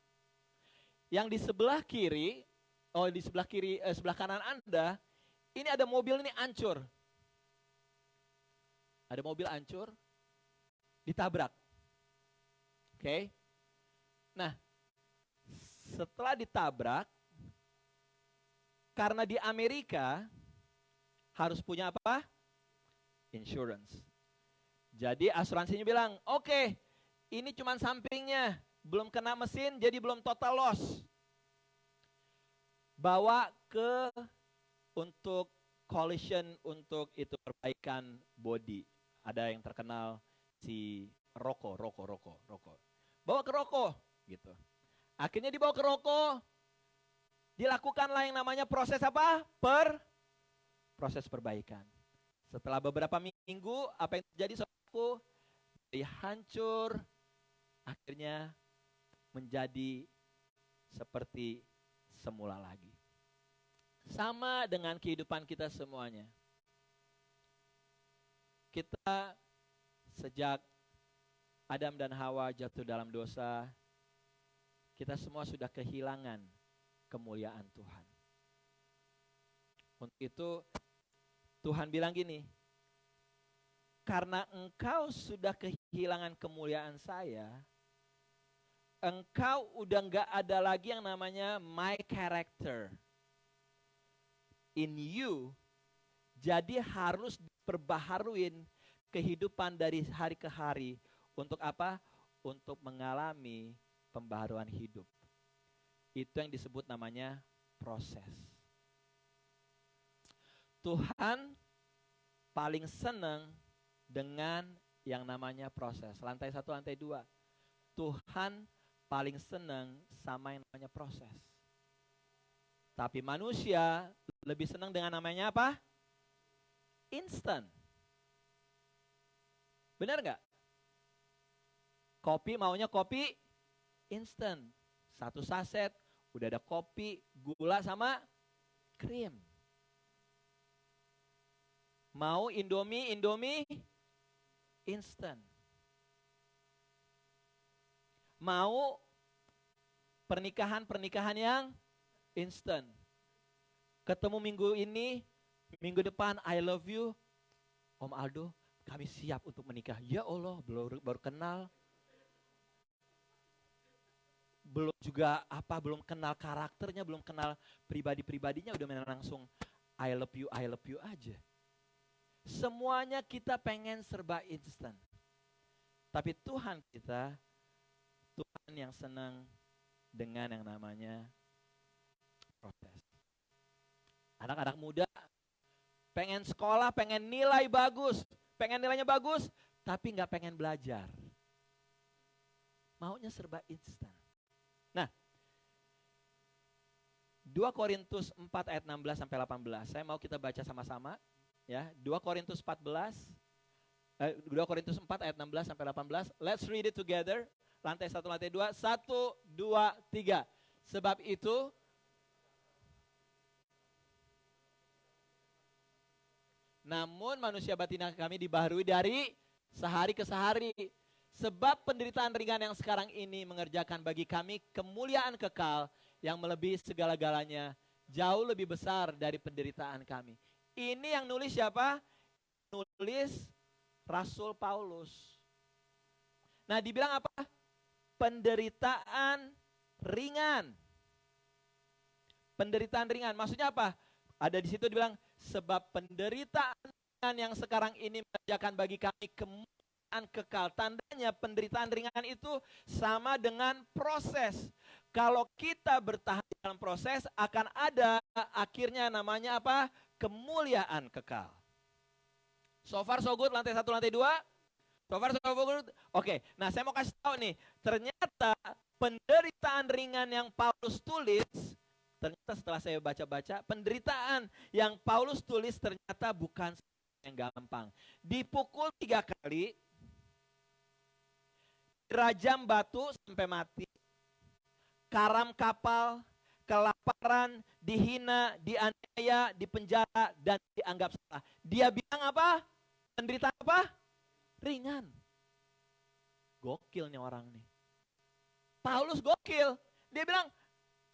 yang di sebelah kiri, sebelah kanan Anda, ini ada mobil ini hancur. Ada mobil hancur, ditabrak. Oke. Nah, setelah ditabrak, karena di Amerika harus punya apa? Insurance. Jadi asuransinya bilang, oke, ini cuma sampingnya, belum kena mesin, jadi belum total loss. Bawa untuk collision, untuk itu perbaikan body. Ada yang terkenal si Rocco. Bawa ke Rocco, gitu. Akhirnya dibawa ke Rocco, dilakukanlah yang namanya proses apa? Proses perbaikan. Setelah beberapa minggu, apa yang terjadi saudaraku? Jadi hancur, akhirnya menjadi seperti semula lagi. Sama dengan kehidupan kita semuanya. Kita sejak Adam dan Hawa jatuh dalam dosa, kita semua sudah kehilangan kemuliaan Tuhan. Untuk itu Tuhan bilang gini, karena engkau sudah kehilangan kemuliaan saya, engkau udah gak ada lagi yang namanya my character in you. Jadi harus diperbaharuin kehidupan dari hari ke hari. Untuk apa? Untuk mengalami pembaharuan hidup. Itu yang disebut namanya proses. Tuhan paling senang dengan yang namanya proses. Lantai 1, lantai 2. Tuhan paling senang sama yang namanya proses. Tapi manusia lebih senang dengan namanya apa? Instan. Benar nggak? Kopi maunya kopi instan. 1 saset, udah ada kopi, gula sama krim. Mau Indomie instan. Mau pernikahan yang instan. Ketemu minggu ini, minggu depan I love you. Om Aldo, kami siap untuk menikah. Ya Allah, baru kenal. Belum kenal karakternya, belum kenal pribadi-pribadinya, udah langsung I love you aja. Semuanya kita pengen serba instan. Tapi Tuhan kita, Tuhan yang senang dengan yang namanya proses. Anak-anak muda pengen sekolah, pengen nilainya bagus, tapi gak pengen belajar. Maunya serba instan. Nah, 2 Korintus 4 ayat 16 sampai 18. Saya mau kita baca sama-sama. Ya, 2 Korintus 4 ayat 16 sampai 18. Let's read it together. Lantai 1, lantai 2. 1, 2, 3. Sebab itu namun manusia batin kami dibaharui dari sehari ke sehari. Sebab penderitaan ringan yang sekarang ini mengerjakan bagi kami kemuliaan kekal yang melebihi segala-galanya, jauh lebih besar dari penderitaan kami. Ini yang nulis siapa? Nulis Rasul Paulus. Nah, dibilang apa? Penderitaan ringan. Penderitaan ringan, maksudnya apa? Ada di situ dibilang, sebab penderitaan ringan yang sekarang ini mengerjakan bagi kami kemuliaan kekal. Tandanya penderitaan ringan itu sama dengan proses. Kalau kita bertahan dalam proses, akan ada akhirnya namanya apa? Kemuliaan kekal. So far so good, lantai 1, lantai 2. So far so good. Oke, nah saya mau kasih tahu nih, ternyata penderitaan ringan yang Paulus tulis, ternyata setelah saya baca-baca, penderitaan yang Paulus tulis ternyata bukan yang gampang. Dipukul 3 kali, dirajam batu sampai mati, karam kapal, kelaparan, dihina, dianiaya, dipenjara, dan dianggap salah. Dia bilang apa? Penderitaan apa? Ringan. Gokilnya orang nih. Paulus gokil. Dia bilang,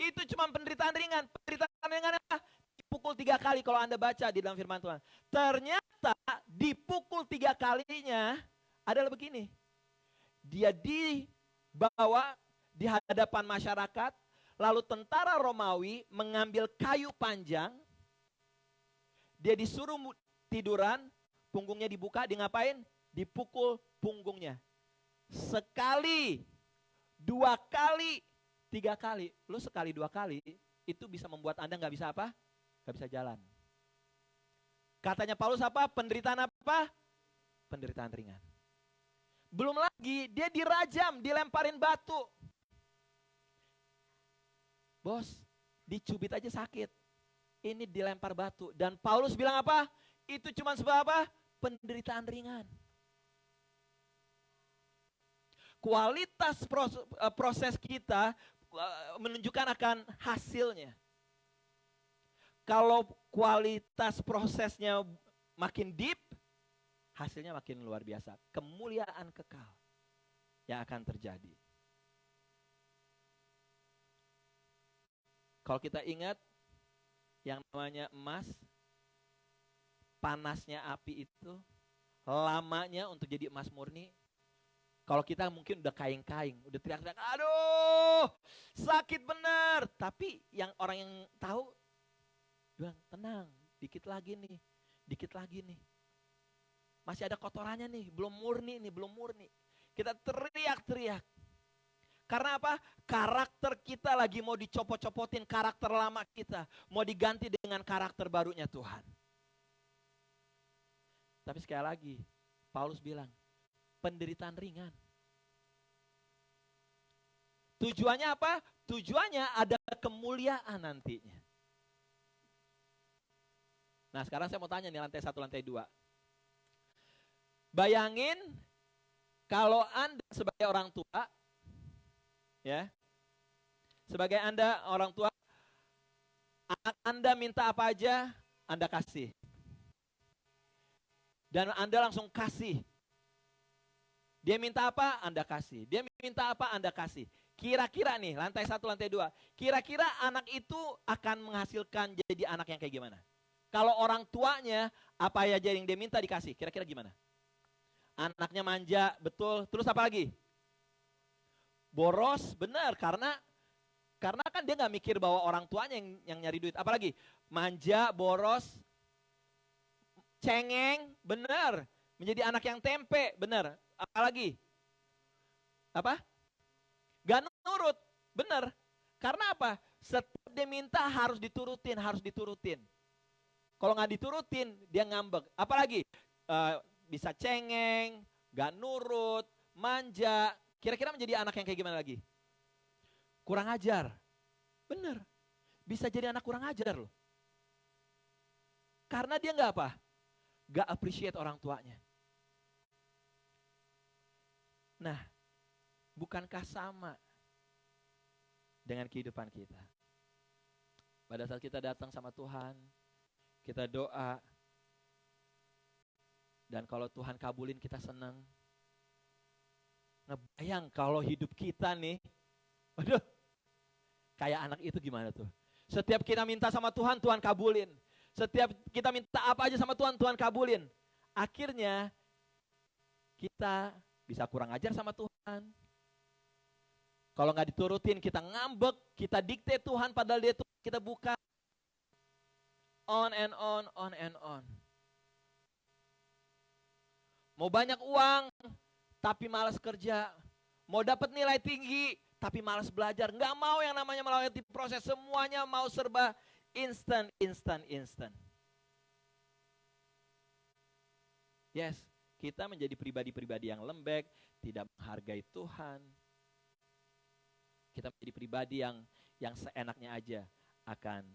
itu cuma penderitaan ringan. Penderitaan ringan apa? Dipukul 3 kali kalau Anda baca di dalam firman Tuhan. Ternyata dipukul 3 kalinya adalah begini. Dia dibawa di hadapan masyarakat, lalu tentara Romawi mengambil kayu panjang, dia disuruh tiduran, punggungnya dibuka, dia ngapain? Dipukul punggungnya. Sekali, 2 kali, 3 kali. Lu sekali 2 kali, itu bisa membuat Anda nggak bisa apa? Nggak bisa jalan. Katanya Paulus apa? Penderitaan apa? Penderitaan ringan. Belum lagi, dia dirajam, dilemparin batu. Bos, dicubit aja sakit. Ini dilempar batu. Dan Paulus bilang apa? Itu cuma sebab apa? Penderitaan ringan. Kualitas proses kita menunjukkan akan hasilnya. Kalau kualitas prosesnya makin deep, hasilnya makin luar biasa. Kemuliaan kekal yang akan terjadi. Kalau kita ingat yang namanya emas, panasnya api itu, lamanya untuk jadi emas murni. Kalau kita mungkin udah kaing-kaing, udah teriak-teriak, aduh sakit bener. Tapi yang orang yang tahu, bilang tenang, dikit lagi nih, dikit lagi nih. Masih ada kotorannya nih, belum murni nih, belum murni. Kita teriak-teriak. Karena apa? Karakter kita lagi mau dicopot-copotin karakter lama kita. Mau diganti dengan karakter barunya Tuhan. Tapi sekali lagi, Paulus bilang, penderitaan ringan. Tujuannya apa? Tujuannya ada kemuliaan nantinya. Nah sekarang saya mau tanya nih lantai 1, lantai 2. Bayangin kalau Anda sebagai orang tua, ya, sebagai Anda orang tua, anak Anda minta apa aja, Anda kasih. Dan Anda langsung kasih. Dia minta apa, Anda kasih. Dia minta apa, Anda kasih. Kira-kira nih, lantai 1, lantai 2. Kira-kira anak itu akan menghasilkan jadi anak yang kayak gimana? Kalau orang tuanya, apa aja yang dia minta dikasih. Kira-kira gimana? Anaknya manja, betul. Terus apa lagi? Boros, benar. Karena kan dia nggak mikir bahwa orang tuanya yang nyari duit. Apalagi? Manja, boros, cengeng, benar. Menjadi anak yang tempe, benar. Apalagi? Apa? Gak nurut, benar. Karena apa? Setiap dia minta harus diturutin, harus diturutin. Kalau nggak diturutin, dia ngambek. Apalagi? Bisa cengeng, gak nurut, manja. Kira-kira menjadi anak yang kayak gimana lagi? Kurang ajar. Benar. Bisa jadi anak kurang ajar loh. Karena dia gak apa? Gak appreciate orang tuanya. Nah, bukankah sama dengan kehidupan kita? Pada saat kita datang sama Tuhan, kita doa, dan kalau Tuhan kabulin kita senang. Ngebayang kalau hidup kita nih, waduh, kayak anak itu gimana tuh? Setiap kita minta sama Tuhan, Tuhan kabulin. Setiap kita minta apa aja sama Tuhan, Tuhan kabulin. Akhirnya kita bisa kurang ajar sama Tuhan. Kalau nggak diturutin, kita ngambek, kita dikte Tuhan padahal dia Tuhan kita bukan. On and on, on and on. Mau banyak uang, tapi malas kerja. Mau dapat nilai tinggi, tapi malas belajar. Nggak mau yang namanya melalui proses. Semuanya mau serba instan, instan, instan. Yes, kita menjadi pribadi-pribadi yang lembek, tidak menghargai Tuhan. Kita menjadi pribadi yang seenaknya aja akan.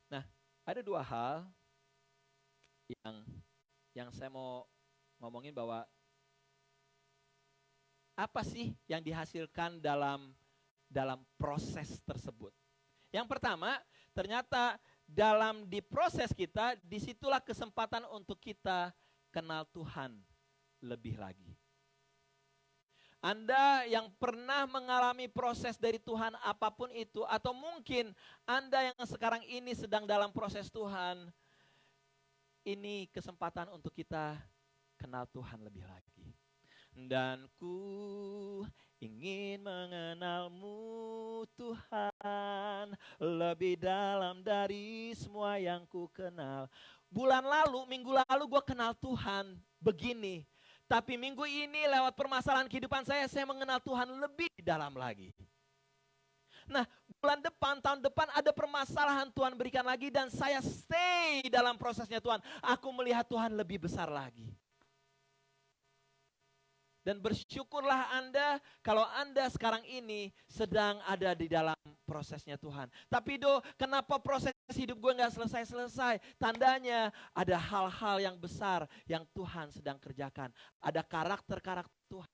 Nah, ada dua hal yang saya mau ngomongin bahwa apa sih yang dihasilkan dalam proses tersebut. Yang pertama, ternyata di proses kita, disitulah kesempatan untuk kita kenal Tuhan lebih lagi. Anda yang pernah mengalami proses dari Tuhan apapun itu, atau mungkin Anda yang sekarang ini sedang dalam proses Tuhan, ini kesempatan untuk kita kenal Tuhan lebih lagi. Dan ku ingin mengenalmu Tuhan lebih dalam dari semua yang ku kenal. Minggu lalu gue kenal Tuhan begini. Tapi minggu ini lewat permasalahan kehidupan saya mengenal Tuhan lebih dalam lagi. Nah, tahun depan ada permasalahan Tuhan berikan lagi dan saya stay dalam prosesnya Tuhan. Aku melihat Tuhan lebih besar lagi. Dan bersyukurlah Anda kalau Anda sekarang ini sedang ada di dalam prosesnya Tuhan. Tapi kenapa proses hidup gue gak selesai-selesai? Tandanya ada hal-hal yang besar yang Tuhan sedang kerjakan. Ada karakter-karakter Tuhan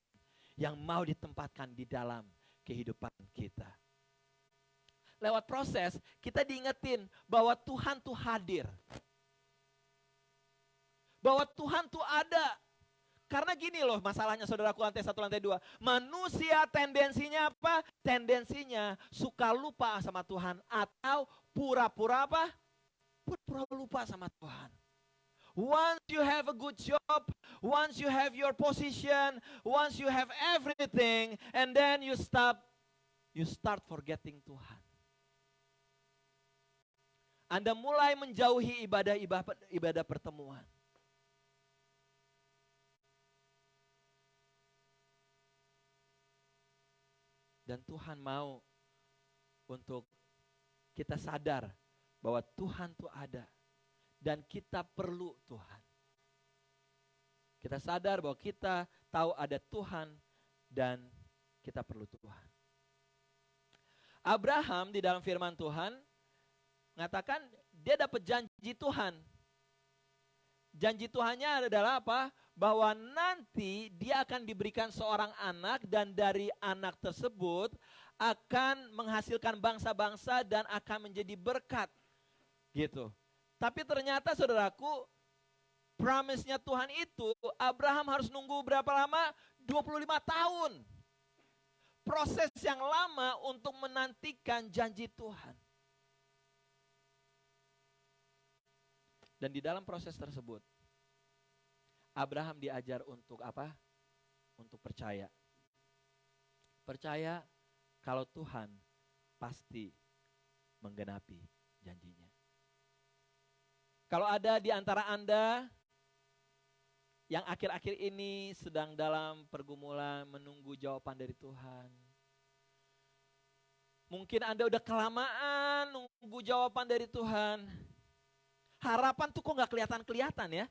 yang mau ditempatkan di dalam kehidupan kita. Lewat proses kita diingetin bahwa Tuhan tuh hadir. Bahwa Tuhan tuh ada. Karena gini loh masalahnya saudaraku, lantai 1, lantai 2. Manusia tendensinya apa? Tendensinya suka lupa sama Tuhan. Atau pura-pura apa? Pura-pura lupa sama Tuhan. Once you have a good job, once you have your position, once you have everything, and then you start forgetting Tuhan. Anda mulai menjauhi ibadah pertemuan. Dan Tuhan mau untuk kita sadar bahwa Tuhan itu ada. Dan kita perlu Tuhan. Kita sadar bahwa kita tahu ada Tuhan dan kita perlu Tuhan. Abraham di dalam firman Tuhan mengatakan dia dapat janji Tuhan. Janji Tuhannya adalah apa? Bahwa nanti dia akan diberikan seorang anak dan dari anak tersebut akan menghasilkan bangsa-bangsa dan akan menjadi berkat. Gitu. Tapi ternyata saudaraku, promise-nya Tuhan itu Abraham harus nunggu berapa lama? 25 tahun. Proses yang lama untuk menantikan janji Tuhan. Dan di dalam proses tersebut Abraham diajar untuk apa? Untuk percaya. Percaya kalau Tuhan pasti menggenapi janjinya. Kalau ada di antara Anda yang akhir-akhir ini sedang dalam pergumulan menunggu jawaban dari Tuhan. Mungkin Anda udah kelamaan nunggu jawaban dari Tuhan. Harapan tuh kok gak kelihatan-kelihatan ya.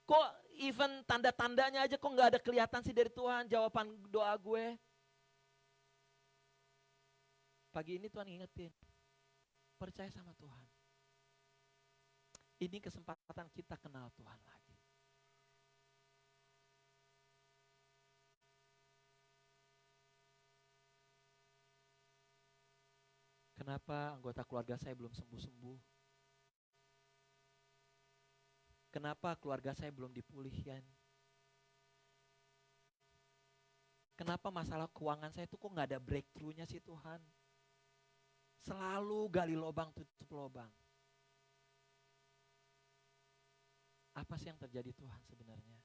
Kok even tanda-tandanya aja kok gak ada kelihatan sih dari Tuhan jawaban doa gue. Pagi ini Tuhan ingetin, percaya sama Tuhan. Ini kesempatan kita kenal Tuhan lagi. Kenapa anggota keluarga saya belum sembuh-sembuh? Kenapa keluarga saya belum dipulihkan? Kenapa masalah keuangan saya itu kok gak ada breakthrough-nya sih Tuhan? Selalu gali lubang tutup lubang. Apa sih yang terjadi Tuhan sebenarnya?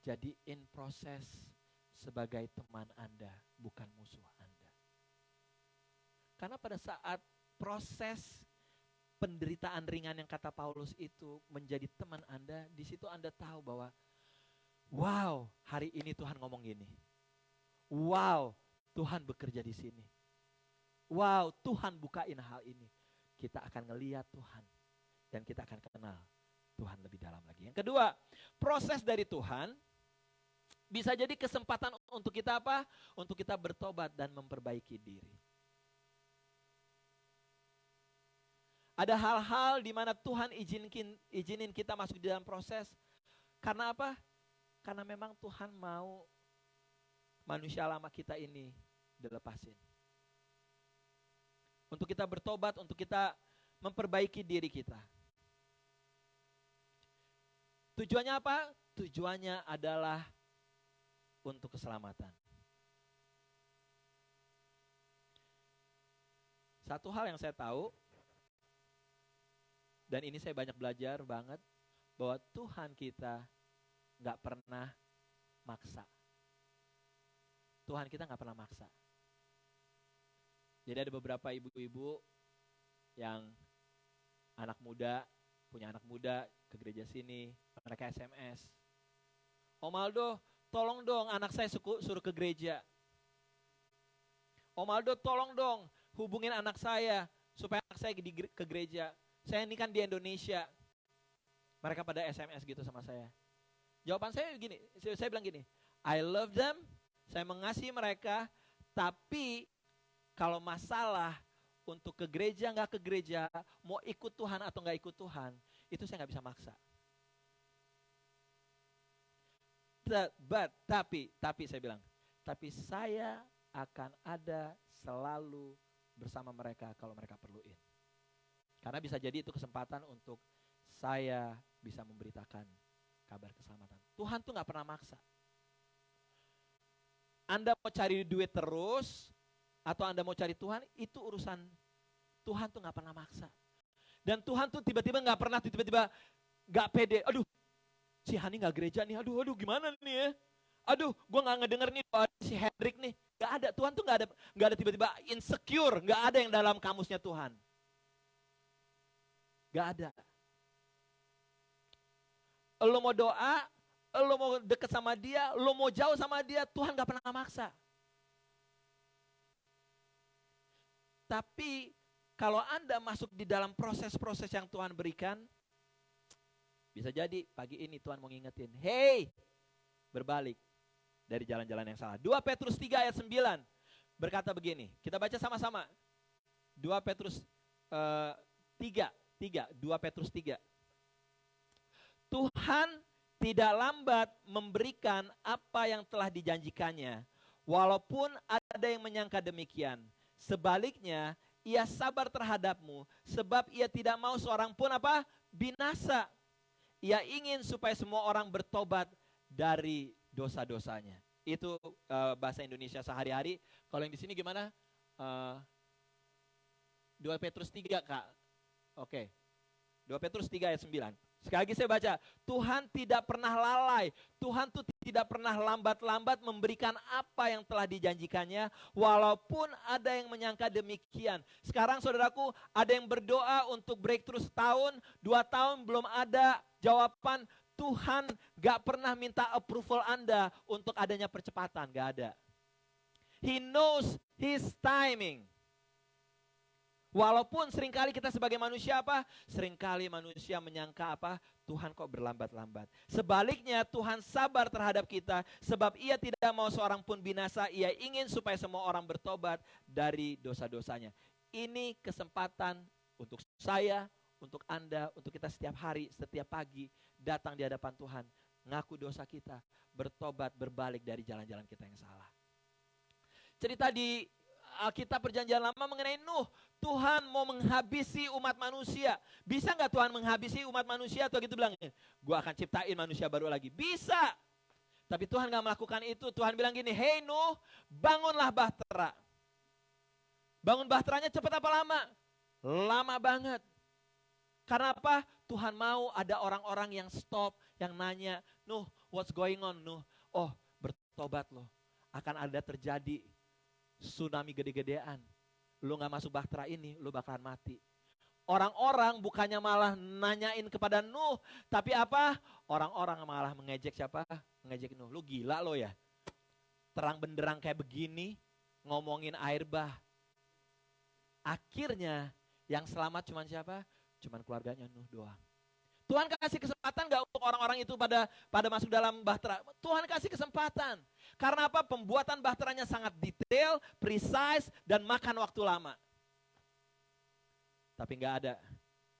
Jadi in proses sebagai teman Anda, bukan musuh Anda. Karena pada saat proses penderitaan ringan yang kata Paulus itu menjadi teman Anda, di situ Anda tahu bahwa wow, hari ini Tuhan ngomong gini. Wow, Tuhan bekerja di sini. wow, Tuhan bukain hal ini. Kita akan ngeliat Tuhan. Dan kita akan kenal Tuhan lebih dalam lagi. Yang kedua, proses dari Tuhan bisa jadi kesempatan untuk kita apa? Untuk kita bertobat dan memperbaiki diri. Ada hal-hal di mana Tuhan izinin kita masuk di dalam proses. Karena apa? Karena memang Tuhan mau manusia lama kita ini dilepasin. Untuk kita bertobat, untuk kita memperbaiki diri kita. Tujuannya apa? Tujuannya adalah untuk keselamatan. Satu hal yang saya tahu, dan ini saya banyak belajar banget, bahwa Tuhan kita nggak pernah maksa. Tuhan kita nggak pernah maksa. Jadi ada beberapa ibu-ibu yang punya anak muda ke gereja sini, mereka SMS. Om Aldo, tolong dong anak saya suruh ke gereja. Om Aldo, tolong dong hubungin anak saya supaya anak saya ke gereja. Saya ini kan di Indonesia. Mereka pada SMS gitu sama saya. Jawaban saya gini, saya bilang gini, I love them, saya mengasihi mereka, tapi kalau masalah untuk ke gereja nggak ke gereja, mau ikut Tuhan atau nggak ikut Tuhan, itu saya nggak bisa maksa. Tapi saya bilang, tapi saya akan ada selalu bersama mereka kalau mereka perluin. Karena bisa jadi itu kesempatan untuk saya bisa memberitakan kabar keselamatan. Tuhan tuh gak pernah maksa. Anda mau cari duit terus, atau Anda mau cari Tuhan, itu urusan Tuhan tuh gak pernah maksa. Dan Tuhan tuh tiba-tiba gak pernah tiba-tiba gak pede. Aduh, si Hani gak gereja nih, aduh gimana nih ya. Aduh, gue gak ngedenger nih si Hendrik nih. Gak ada, Tuhan tuh gak ada tiba-tiba insecure, gak ada yang dalam kamusnya Tuhan. Gak ada. Lo mau doa, lo mau deket sama dia, lo mau jauh sama dia, Tuhan gak pernah maksa. Tapi kalau Anda masuk di dalam proses-proses yang Tuhan berikan, bisa jadi pagi ini Tuhan mau ngingetin, hey, berbalik dari jalan-jalan yang salah. 2 Petrus 3 ayat 9 berkata begini, kita baca sama-sama. 2 Petrus 2 Petrus 3. Tuhan tidak lambat memberikan apa yang telah dijanjikannya, walaupun ada yang menyangka demikian. Sebaliknya, ia sabar terhadapmu, sebab ia tidak mau seorang pun apa? Binasa. Ia ingin supaya semua orang bertobat dari dosa-dosanya. Itu bahasa Indonesia sehari-hari. Kalau yang di sini gimana? 2 Petrus 3, Kak. Oke. 2 Petrus 3 ayat 9. Sekali lagi saya baca, Tuhan tidak pernah lalai, Tuhan tuh tidak pernah lambat-lambat memberikan apa yang telah dijanjikannya, walaupun ada yang menyangka demikian. Sekarang saudaraku, ada yang berdoa untuk breakthrough setahun, 2 tahun belum ada jawaban. Tuhan gak pernah minta approval Anda untuk adanya percepatan, gak ada. He knows His timing. Walaupun seringkali kita sebagai manusia apa? Seringkali manusia menyangka apa? Tuhan kok berlambat-lambat. Sebaliknya Tuhan sabar terhadap kita. Sebab ia tidak mau seorang pun binasa. Ia ingin supaya semua orang bertobat dari dosa-dosanya. Ini kesempatan untuk saya, untuk Anda, untuk kita setiap hari, setiap pagi datang di hadapan Tuhan. Ngaku dosa kita, bertobat, berbalik dari jalan-jalan kita yang salah. Cerita di Alkitab Perjanjian Lama mengenai Nuh. Tuhan mau menghabisi umat manusia. Bisa nggak Tuhan menghabisi umat manusia atau gitu bilangnya? Gue akan ciptain manusia baru lagi. Bisa. Tapi Tuhan nggak melakukan itu. Tuhan bilang gini, hey Nuh, bangunlah bahtera. Bangun bahteranya cepat apa lama? Lama banget. Karena apa? Tuhan mau ada orang-orang yang stop, yang nanya, Nuh, what's going on Nuh? Oh, bertobat loh. Akan ada terjadi tsunami gede-gedean. Lu gak masuk bahtera ini, lu bakalan mati. Orang-orang bukannya malah nanyain kepada Nuh, tapi apa? Orang-orang malah mengejek siapa? Mengejek Nuh. Lu gila lo ya? Terang benderang kayak begini, ngomongin air bah. Akhirnya yang selamat cuman siapa? Cuman keluarganya Nuh doang. Tuhan kasih kesempatan gak untuk orang-orang itu pada masuk dalam bahtera? Tuhan kasih kesempatan. Karena apa? Pembuatan bahteranya sangat detail, precise, dan makan waktu lama. Tapi gak ada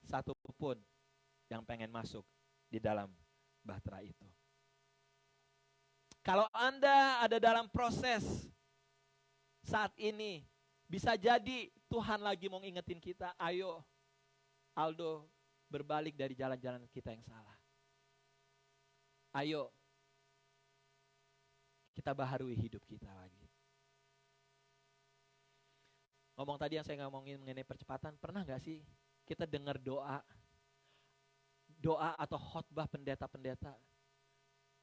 satu pun yang pengen masuk di dalam bahtera itu. Kalau Anda ada dalam proses saat ini, bisa jadi Tuhan lagi mau ngingetin kita, ayo Aldo, berbalik dari jalan-jalan kita yang salah. Ayo, kita baharui hidup kita lagi. Ngomong tadi yang saya ngomongin mengenai percepatan, pernah gak sih kita dengar doa atau khotbah pendeta-pendeta?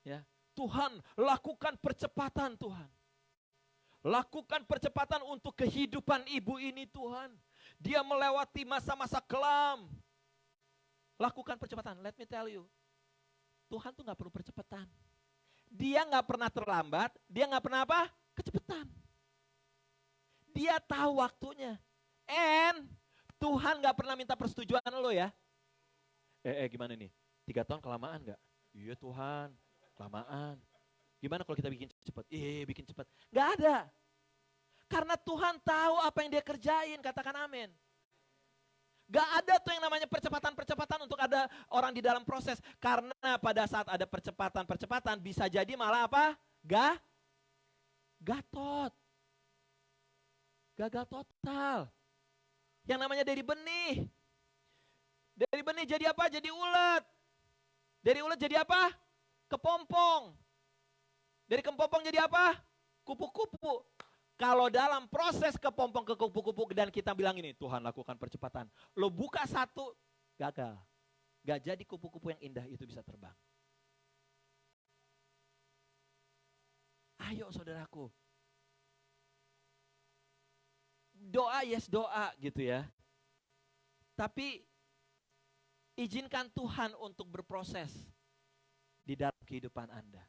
Ya, Tuhan, lakukan percepatan Tuhan. Lakukan percepatan untuk kehidupan ibu ini Tuhan. Dia melewati masa-masa kelam. Lakukan percepatan. Let me tell you. Tuhan tuh gak perlu percepatan. Dia gak pernah terlambat. Dia gak pernah apa? Kecepatan. Dia tahu waktunya. And Tuhan gak pernah minta persetujuan lo ya. Gimana nih? 3 tahun kelamaan gak? Iya Tuhan, kelamaan. Gimana kalau kita bikin cepat? Bikin cepat. Gak ada. Karena Tuhan tahu apa yang dia kerjain. Katakan amin. Gak ada tuh yang namanya percepatan-percepatan untuk ada orang di dalam proses. Karena pada saat ada percepatan-percepatan bisa jadi malah apa? Gatot. Gagal total. Yang namanya dari benih. Dari benih jadi apa? Jadi ulet. Dari ulet jadi apa? Kepompong. Dari kepompong jadi apa? Kupu-kupu. Kalau dalam proses kepompong ke kupu-kupu dan kita bilang ini, Tuhan lakukan percepatan. Lo buka satu, gagal. Gak jadi kupu-kupu yang indah itu bisa terbang. Ayo saudaraku. Doa yes doa gitu ya. Tapi izinkan Tuhan untuk berproses di dalam kehidupan Anda.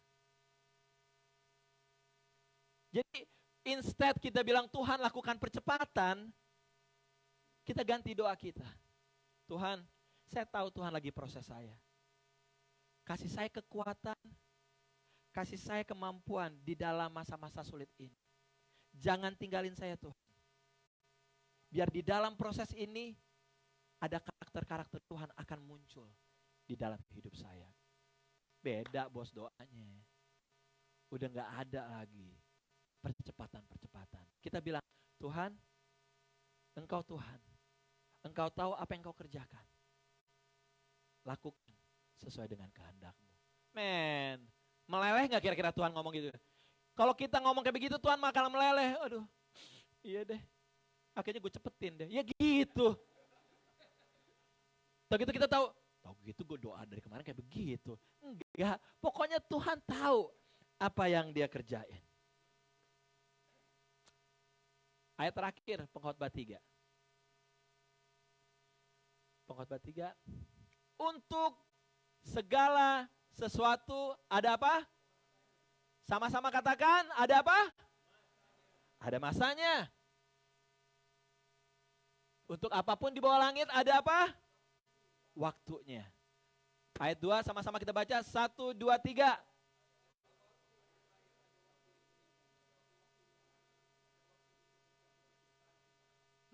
Jadi instead kita bilang Tuhan lakukan percepatan, kita ganti doa kita. Tuhan, saya tahu Tuhan lagi proses saya. Kasih saya kekuatan, kasih saya kemampuan di dalam masa-masa sulit ini. Jangan tinggalin saya Tuhan. Biar di dalam proses ini ada karakter-karakter Tuhan akan muncul di dalam hidup saya. Beda bos doanya. Udah gak ada lagi percepatan-percepatan. Kita bilang, Tuhan, Engkau Tuhan. Engkau tahu apa yang Engkau kerjakan. Lakukan sesuai dengan kehendak-Mu. Men, meleleh gak kira-kira Tuhan ngomong gitu? Kalau kita ngomong kayak begitu, Tuhan bakal meleleh. Aduh, iya deh. Akhirnya gue cepetin deh. Ya gitu. Tahu gitu kita tahu gitu gue doa dari kemarin kayak begitu. Enggak, pokoknya Tuhan tahu apa yang dia kerjain. Ayat terakhir, Pengkhotbah 3. Pengkhotbah 3. Untuk segala sesuatu ada apa? Sama-sama katakan, ada apa? Ada masanya. Untuk apapun di bawah langit ada apa? Waktunya. Ayat 2 sama-sama kita baca. 1, 2, 3.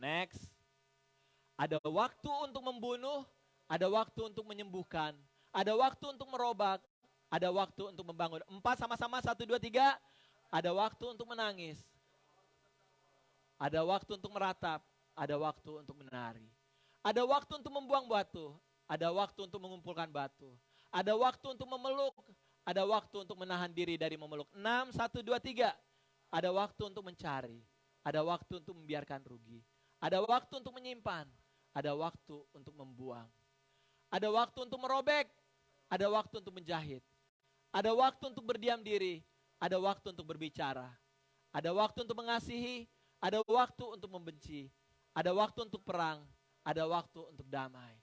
Next. Ada waktu untuk membunuh, ada waktu untuk menyembuhkan, ada waktu untuk merobak, ada waktu untuk membangun. 4 sama-sama, 1, 2, 3. Ada waktu untuk menangis. Ada waktu untuk meratap, ada waktu untuk menari. Ada waktu untuk membuang batu, ada waktu untuk mengumpulkan batu. Ada waktu untuk memeluk, ada waktu untuk menahan diri dari memeluk. 6, 1, 2, 3. Ada waktu untuk mencari, ada waktu untuk membiarkan rugi. Ada waktu untuk menyimpan, ada waktu untuk membuang. Ada waktu untuk merobek, ada waktu untuk menjahit. Ada waktu untuk berdiam diri, ada waktu untuk berbicara. Ada waktu untuk mengasihi, ada waktu untuk membenci. Ada waktu untuk perang, ada waktu untuk damai.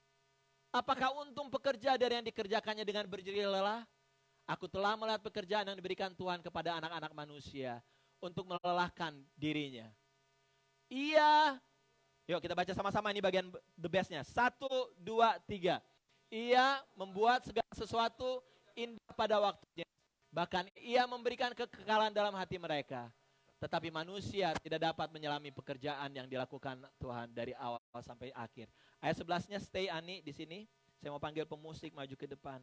Apakah untung pekerja dari yang dikerjakannya dengan berjerih lelah? Aku telah melihat pekerjaan yang diberikan Tuhan kepada anak-anak manusia untuk melelahkan dirinya. Ia Yuk kita baca sama-sama ini bagian the bestnya. 1, 2, 3. Ia membuat segala sesuatu indah pada waktunya. Bahkan ia memberikan kekekalan dalam hati mereka. Tetapi manusia tidak dapat menyelami pekerjaan yang dilakukan Tuhan dari awal sampai akhir. Ayat 11-nya stay Ani di sini. Saya mau panggil pemusik maju ke depan.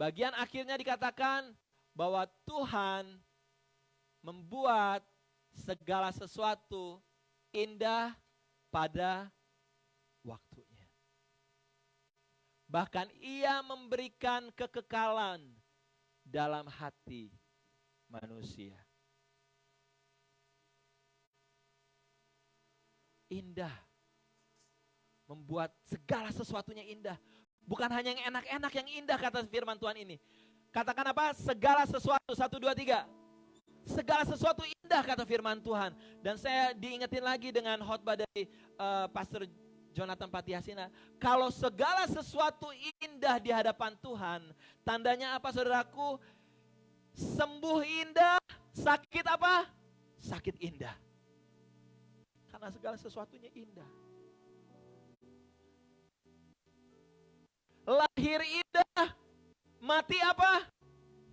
Bagian akhirnya dikatakan bahwa Tuhan membuat segala sesuatu indah pada waktunya. Bahkan ia memberikan kekekalan dalam hati manusia. Indah. Membuat segala sesuatunya indah. Bukan hanya yang enak-enak yang indah kata firman Tuhan ini. Katakan apa? Segala sesuatu. 1, 2, 3. Segala sesuatu indah kata firman Tuhan. Dan saya diingetin lagi dengan khotbah dari Pastor Jonathan Patiasina. Kalau segala sesuatu indah di hadapan Tuhan. Tandanya apa saudaraku? Sembuh indah. Sakit apa? Sakit indah. Karena segala sesuatunya indah. Lahir indah. Mati apa?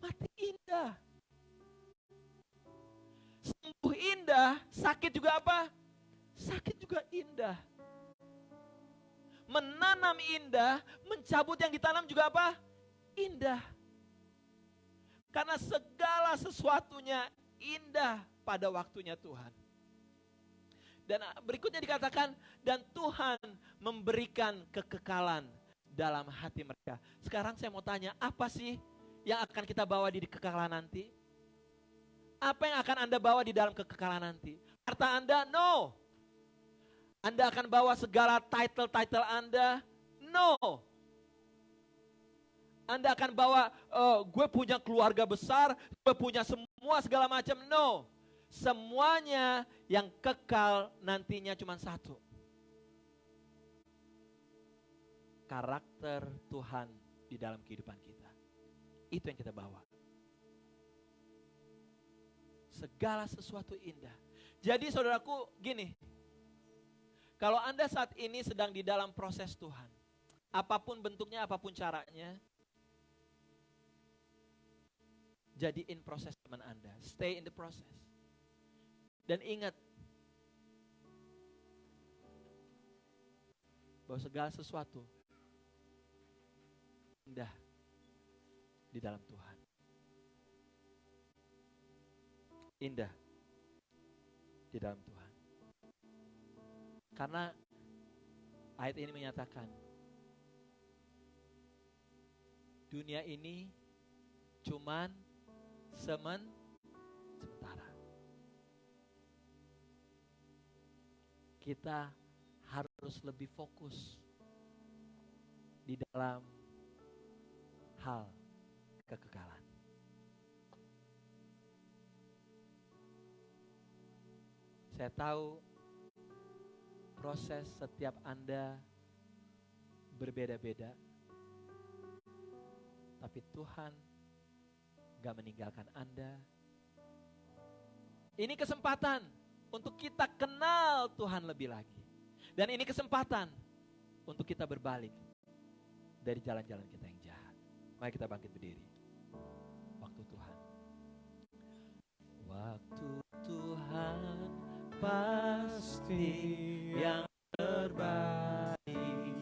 Mati indah. Sembuh indah. Sakit juga apa? Sakit juga indah. Menanam indah. Mencabut yang ditanam juga apa? Indah. Karena segala sesuatunya indah pada waktunya Tuhan. Dan berikutnya dikatakan, dan Tuhan memberikan kekekalan dalam hati mereka. Sekarang saya mau tanya, apa sih yang akan kita bawa di kekekalan nanti? Apa yang akan Anda bawa di dalam kekekalan nanti? Harta Anda? No. Anda akan bawa segala title-title Anda? No. Anda akan bawa, gue punya keluarga besar, gue punya semua segala macam? No. Semuanya yang kekal nantinya cuma satu. Karakter Tuhan di dalam kehidupan kita. Itu yang kita bawa. Segala sesuatu indah. Jadi saudaraku gini. Kalau Anda saat ini sedang di dalam proses Tuhan. Apapun bentuknya, apapun caranya. Jadiin proses teman Anda. Stay in the process. Dan ingat, bahwa segala sesuatu indah di dalam Tuhan. Indah di dalam Tuhan. Karena ayat ini menyatakan, dunia ini cuman sementara. Kita harus lebih fokus di dalam hal kekekalan. Saya tahu proses setiap Anda berbeda-beda, tapi Tuhan gak meninggalkan Anda. Ini kesempatan untuk kita kenal Tuhan lebih lagi. Dan ini kesempatan untuk kita berbalik dari jalan-jalan kita yang jahat. Mari kita bangkit berdiri. Waktu Tuhan. Waktu Tuhan pasti yang terbaik.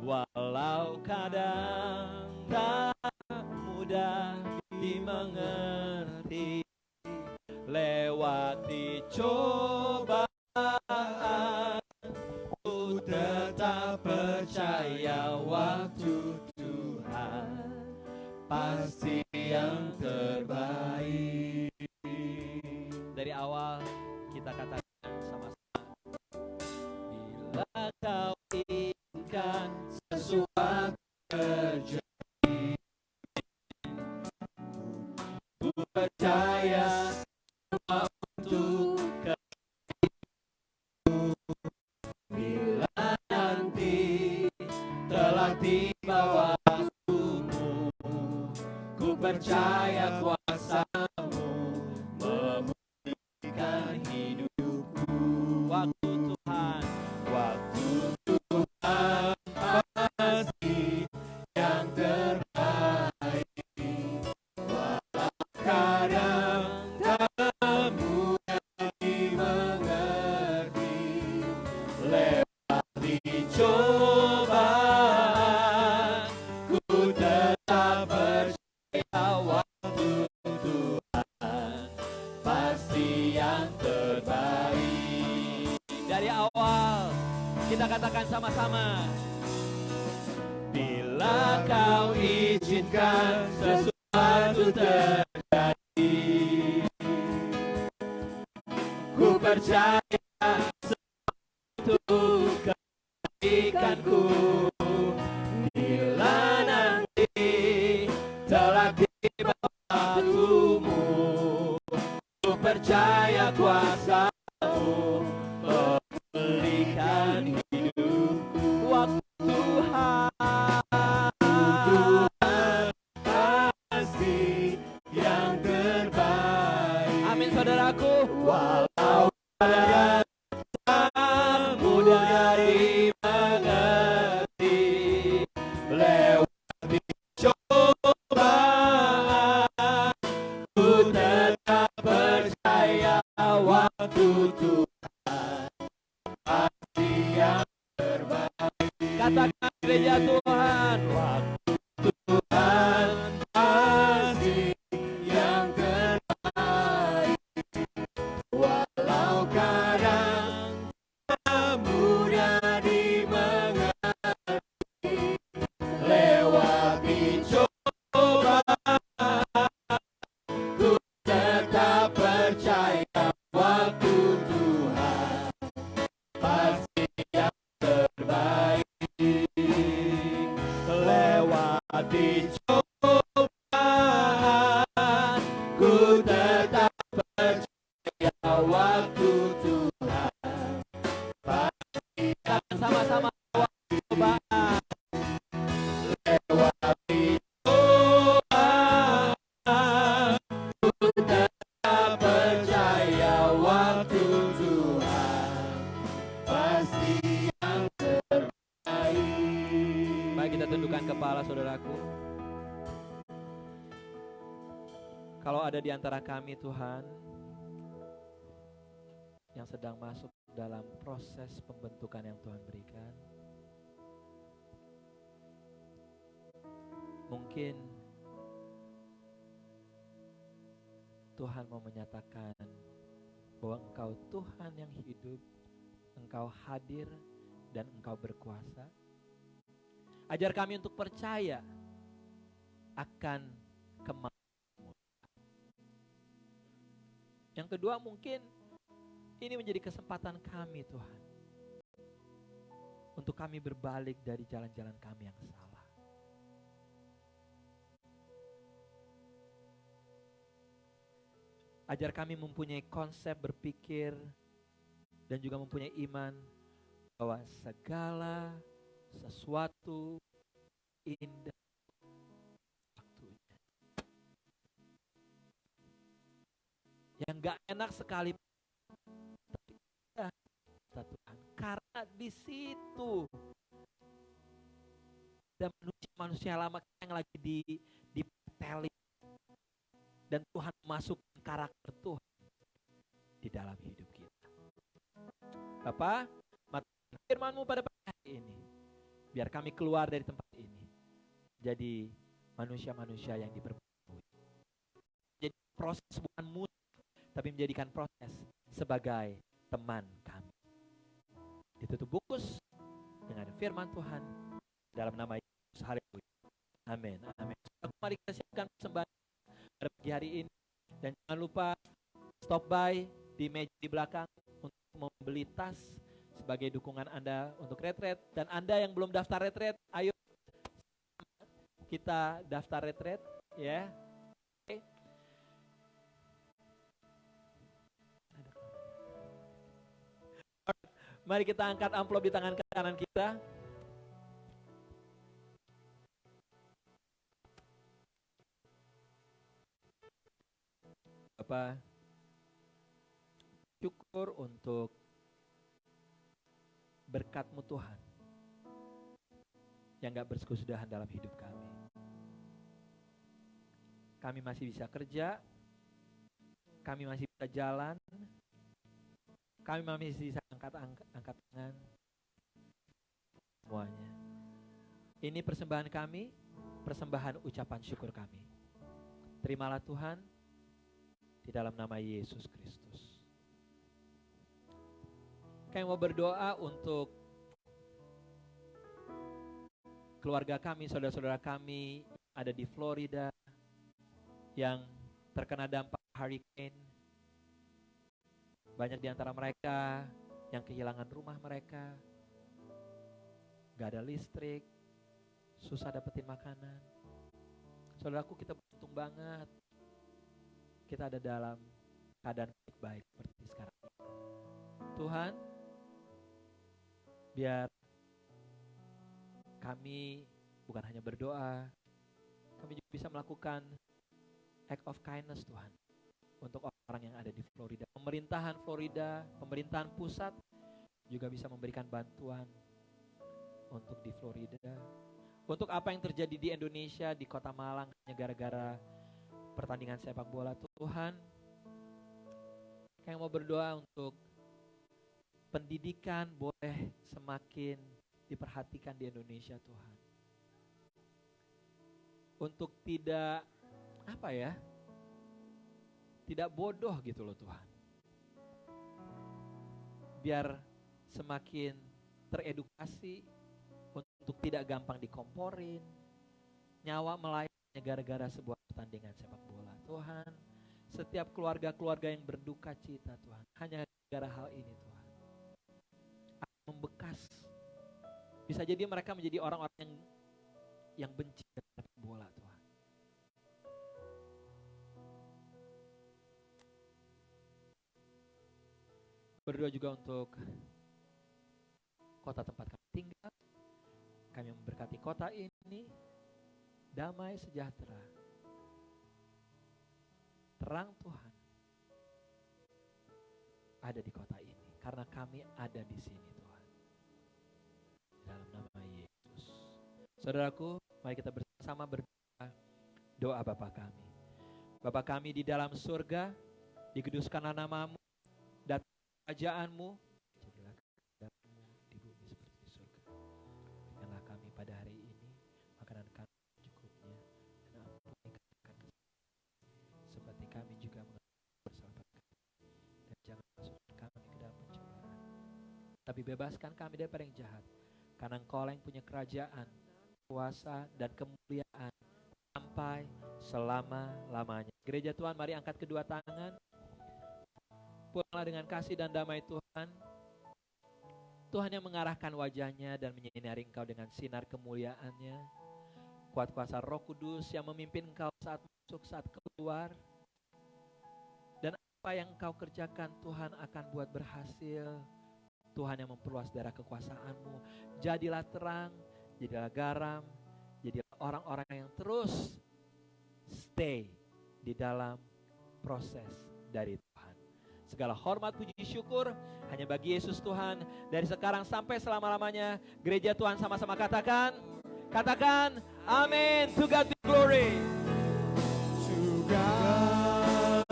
Walau kadang tak mudah dimengerti. Lewati cobaan, ku tetap percaya waktu Tuhan pasti yang terbaik. Dari awal kita katakan sama-sama, bila kau inginkan sesuatu terjadi, ku percaya untuk pasti yang terbaik. Dari awal kita katakan sama-sama. Bila kau izinkan sesuatu terjadi, ku percaya sesuatu kebaikanku. Bila nanti telah tiba waktumu, ku percaya kuasa-Mu memulihkan hidupku. Waktu Tuhan pasti yang terbaik. Amin saudaraku. Walau keadaan tak mudah dimengerti, lewati cobaan, ku tetap percaya waktu Tuhan pasti yang terbaik. Katakan gereja Tuhan, waktu Tuhan pasti yang terbaik. Walau kadang tak mudah dimengerti, lewati cobaan, ku tetap percaya waktu Tuhan pasti yang terbaik. Lewati cobaan, ku tetap percaya waktu Tuhan pasti yang sama-sama waktu cobaan. Lewati cobaan, ku tetap percaya waktu Tuhan pasti yang terbaik. Baik, kita tundukkan kepala saudaraku. Kalau ada di antara kami Tuhan yang sedang masuk dalam proses pembentukan yang Tuhan berikan, mungkin Tuhan mau menyatakan bahwa Engkau Tuhan yang hidup, Engkau hadir dan Engkau berkuasa. Ajar kami untuk percaya akan kemampuan. Yang kedua, mungkin ini menjadi kesempatan kami Tuhan untuk kami berbalik dari jalan-jalan kami yang salah. Ajar kami mempunyai konsep berpikir dan juga mempunyai iman bahwa segala sesuatu indah waktunya. Yang gak enak sekali, tapi indah kata Tuhan. Karena di situ ada manusia lama yang lagi dipeteling, dan Tuhan masukkan karakter Tuhan di dalam hidup kita. Bapa, matikan firman-Mu pada pagi hari ini, biar kami keluar dari tempat ini jadi manusia-manusia yang diperbaharui. Jadi proses bukan mudah, tapi menjadikan proses sebagai teman kami. Ditutup bungkus dengan firman Tuhan dalam nama Yesus. Haleluya. Amin. Amin. Mari kita siapkan persembahan pada pagi hari ini, dan jangan lupa stop by di meja di belakang untuk membeli tas sebagai dukungan Anda untuk retret. Dan Anda yang belum daftar retret, ayo kita daftar retret ya. Oke. Mari kita angkat amplop di tangan kanan kita. Bapak, syukur untuk berkat-Mu Tuhan yang gak berkesudahan dalam hidup kami. Kami masih bisa kerja, kami masih bisa jalan, kami masih bisa angkat tangan, semuanya. Ini persembahan kami, persembahan ucapan syukur kami. Terimalah Tuhan, di dalam nama Yesus Kristus. Kami mau berdoa untuk keluarga kami, saudara-saudara kami ada di Florida yang terkena dampak hurricane. Banyak di antara mereka yang kehilangan rumah mereka, gak ada listrik, susah dapetin makanan. Saudaraku, kita beruntung banget kita ada dalam keadaan baik-baik seperti sekarang. Tuhan, biar kami bukan hanya berdoa, kami juga bisa melakukan act of kindness Tuhan untuk orang yang ada di Florida. Pemerintahan Florida, pemerintahan pusat juga bisa memberikan bantuan untuk di Florida. Untuk apa yang terjadi di Indonesia, di kota Malang hanya gara-gara pertandingan sepak bola. Tuhan, kami mau berdoa untuk pendidikan boleh semakin diperhatikan di Indonesia Tuhan. Untuk tidak tidak bodoh gitu loh Tuhan. Biar semakin teredukasi untuk tidak gampang dikomporin, nyawa melayani gara-gara sebuah pertandingan sepak bola. Tuhan, setiap keluarga-keluarga yang berduka cita Tuhan, hanya gara hal ini Tuhan, akan membekas. Bisa jadi mereka menjadi orang-orang yang benci sepak bola Tuhan. Berdoa juga untuk kota tempat kami tinggal. Kami memberkati kota ini, damai sejahtera, terang Tuhan ada di kota ini, karena kami ada di sini Tuhan. Dalam nama Yesus. Saudaraku, mari kita bersama berdoa doa Bapa kami. Bapa kami di dalam surga, dikuduskanlah namamu, datang kerajaanmu, jadilah kehendakmu di bumi seperti di surga. Berikanlah kami pada hari ini makanan kami cukupnya, dan ampuni kami seperti kami juga mengampuni bersalah kami. Dan jangan masukkan kami ke dalam pencobaan, tapi bebaskan kami daripada yang jahat, karena Engkau yang punya kerajaan, kuasa, dan kemuliaan sampai selama-lamanya. Gereja Tuhan, mari angkat kedua tangan. Pulanglah dengan kasih dan damai Tuhan. Tuhan yang mengarahkan wajahnya dan menyinari engkau dengan sinar kemuliaannya. Kuat kuasa Roh Kudus yang memimpin engkau saat masuk, saat keluar. Dan apa yang engkau kerjakan Tuhan akan buat berhasil. Tuhan yang memperluas daerah kekuasaanmu. Jadilah terang, jadilah garam, jadilah orang-orang yang terus stay di dalam proses dari Tuhan. Segala hormat, puji, syukur hanya bagi Yesus Tuhan. Dari sekarang sampai selama-lamanya. Gereja Tuhan sama-sama katakan amin. To God be glory. To God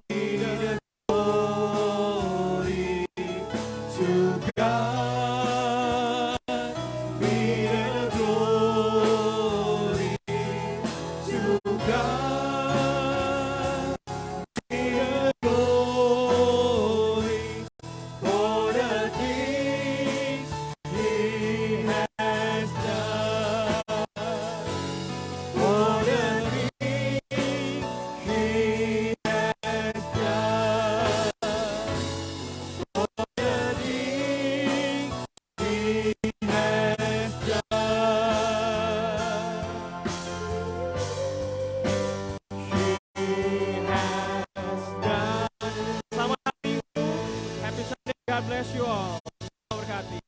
be the glory. To God be the glory. To God be the glory for the things He has done. For the things He has done. For the things He has done. He has done. Selamat hari Minggu. Happy Sunday. God bless you all. Berkati.